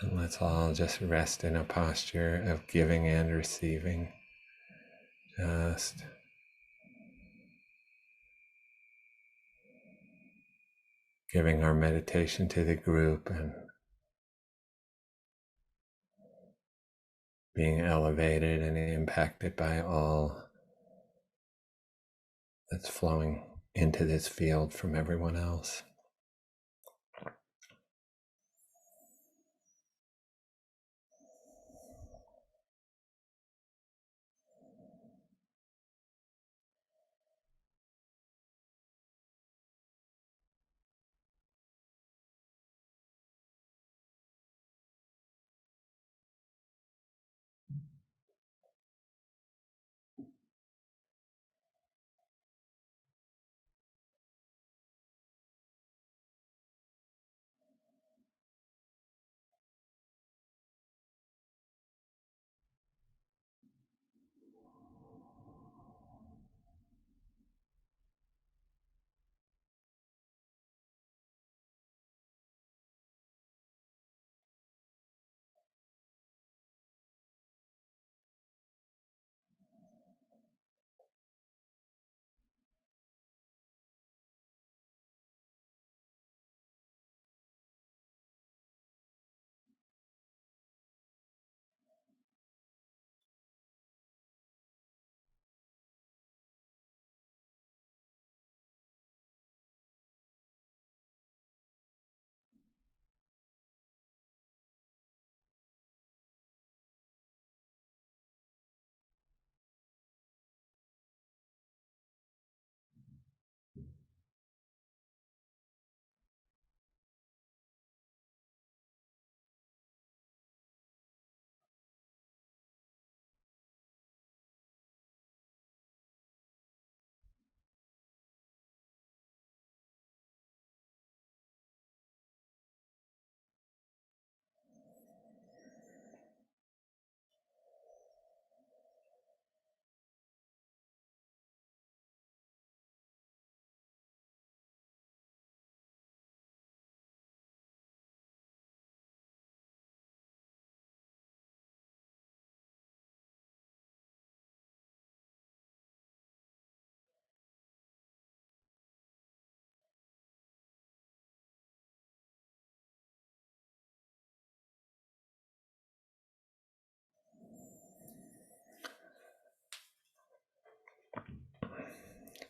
And let's all just rest in a posture of giving and receiving. Just giving our meditation to the group and being elevated and impacted by all that's flowing into this field from everyone else.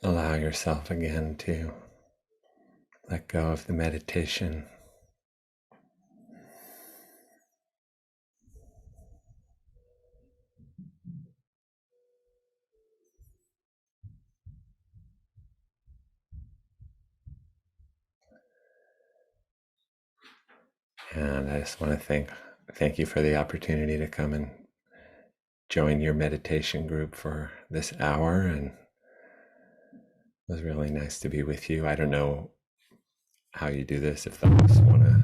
allow yourself again to let go of the meditation. And I just want to thank you for the opportunity to come and join your meditation group for this hour. And it was really nice to be with you. I don't know how you do this, if the hosts want to,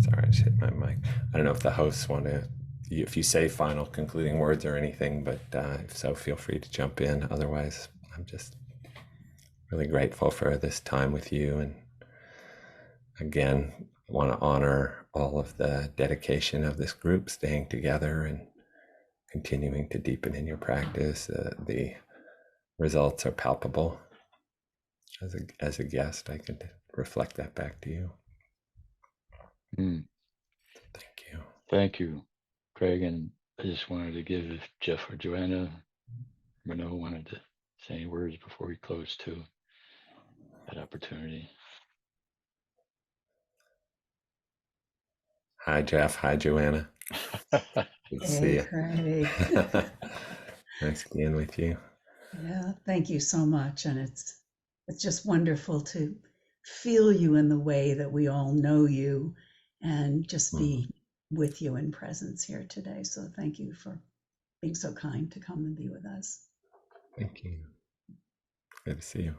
sorry, I just hit my mic. I don't know if the hosts want to, if you say final concluding words or anything, but if so, feel free to jump in. Otherwise, I'm just really grateful for this time with you. And again, I want to honor all of the dedication of this group, staying together and continuing to deepen in your practice. The results are palpable. As a guest, I can reflect that back to you. Mm. Thank you. Thank you, Craig. And I just wanted to give, if Jeff or Joanna, Renaud wanted to say any words before we close too, that opportunity. Hi, Jeff. Hi, Joanna. Good to see you. Craig. Nice being with you. Yeah, thank you so much. And it's just wonderful to feel you in the way that we all know you and just be with you in presence here today. So thank you for being so kind to come and be with us. Thank you. Good to see you.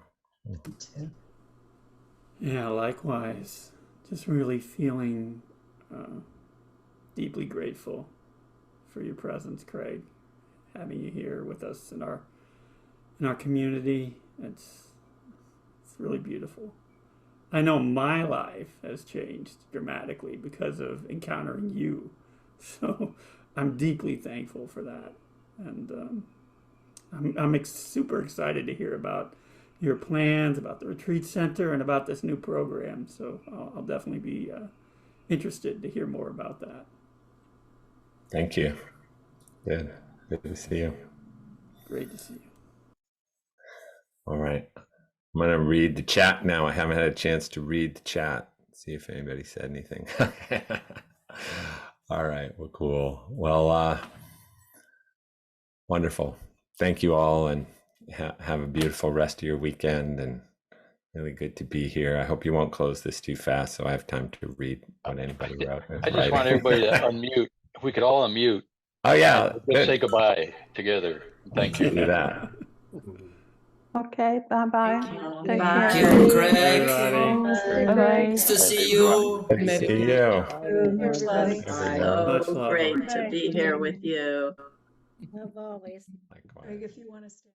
You too. Yeah, likewise. Just really feeling deeply grateful for your presence, Craig. Having you here with us in our community, it's really beautiful. I know my life has changed dramatically because of encountering you, so I'm deeply thankful for that, and I'm super excited to hear about your plans, about the retreat center, and about this new program. So I'll definitely be interested to hear more about that. Thank you. Good to see you. Great to see you. All right. I'm going to read the chat now. I haven't had a chance to read the chat. See if anybody said anything. All right. Well, cool. Well, wonderful. Thank you all, and have a beautiful rest of your weekend, and really good to be here. I hope you won't close this too fast so I have time to read what anybody wrote. I just want everybody to unmute. If we could all unmute. Oh, yeah. Let's say goodbye together. Thank you. Do that. Okay, bye-bye. Take Bye. care. Thank you, Craig. Bye-bye. Nice to see you. Good to see you. Everybody. Much love. So great to be here with you. Love always. Likewise. Greg, if you want to stay.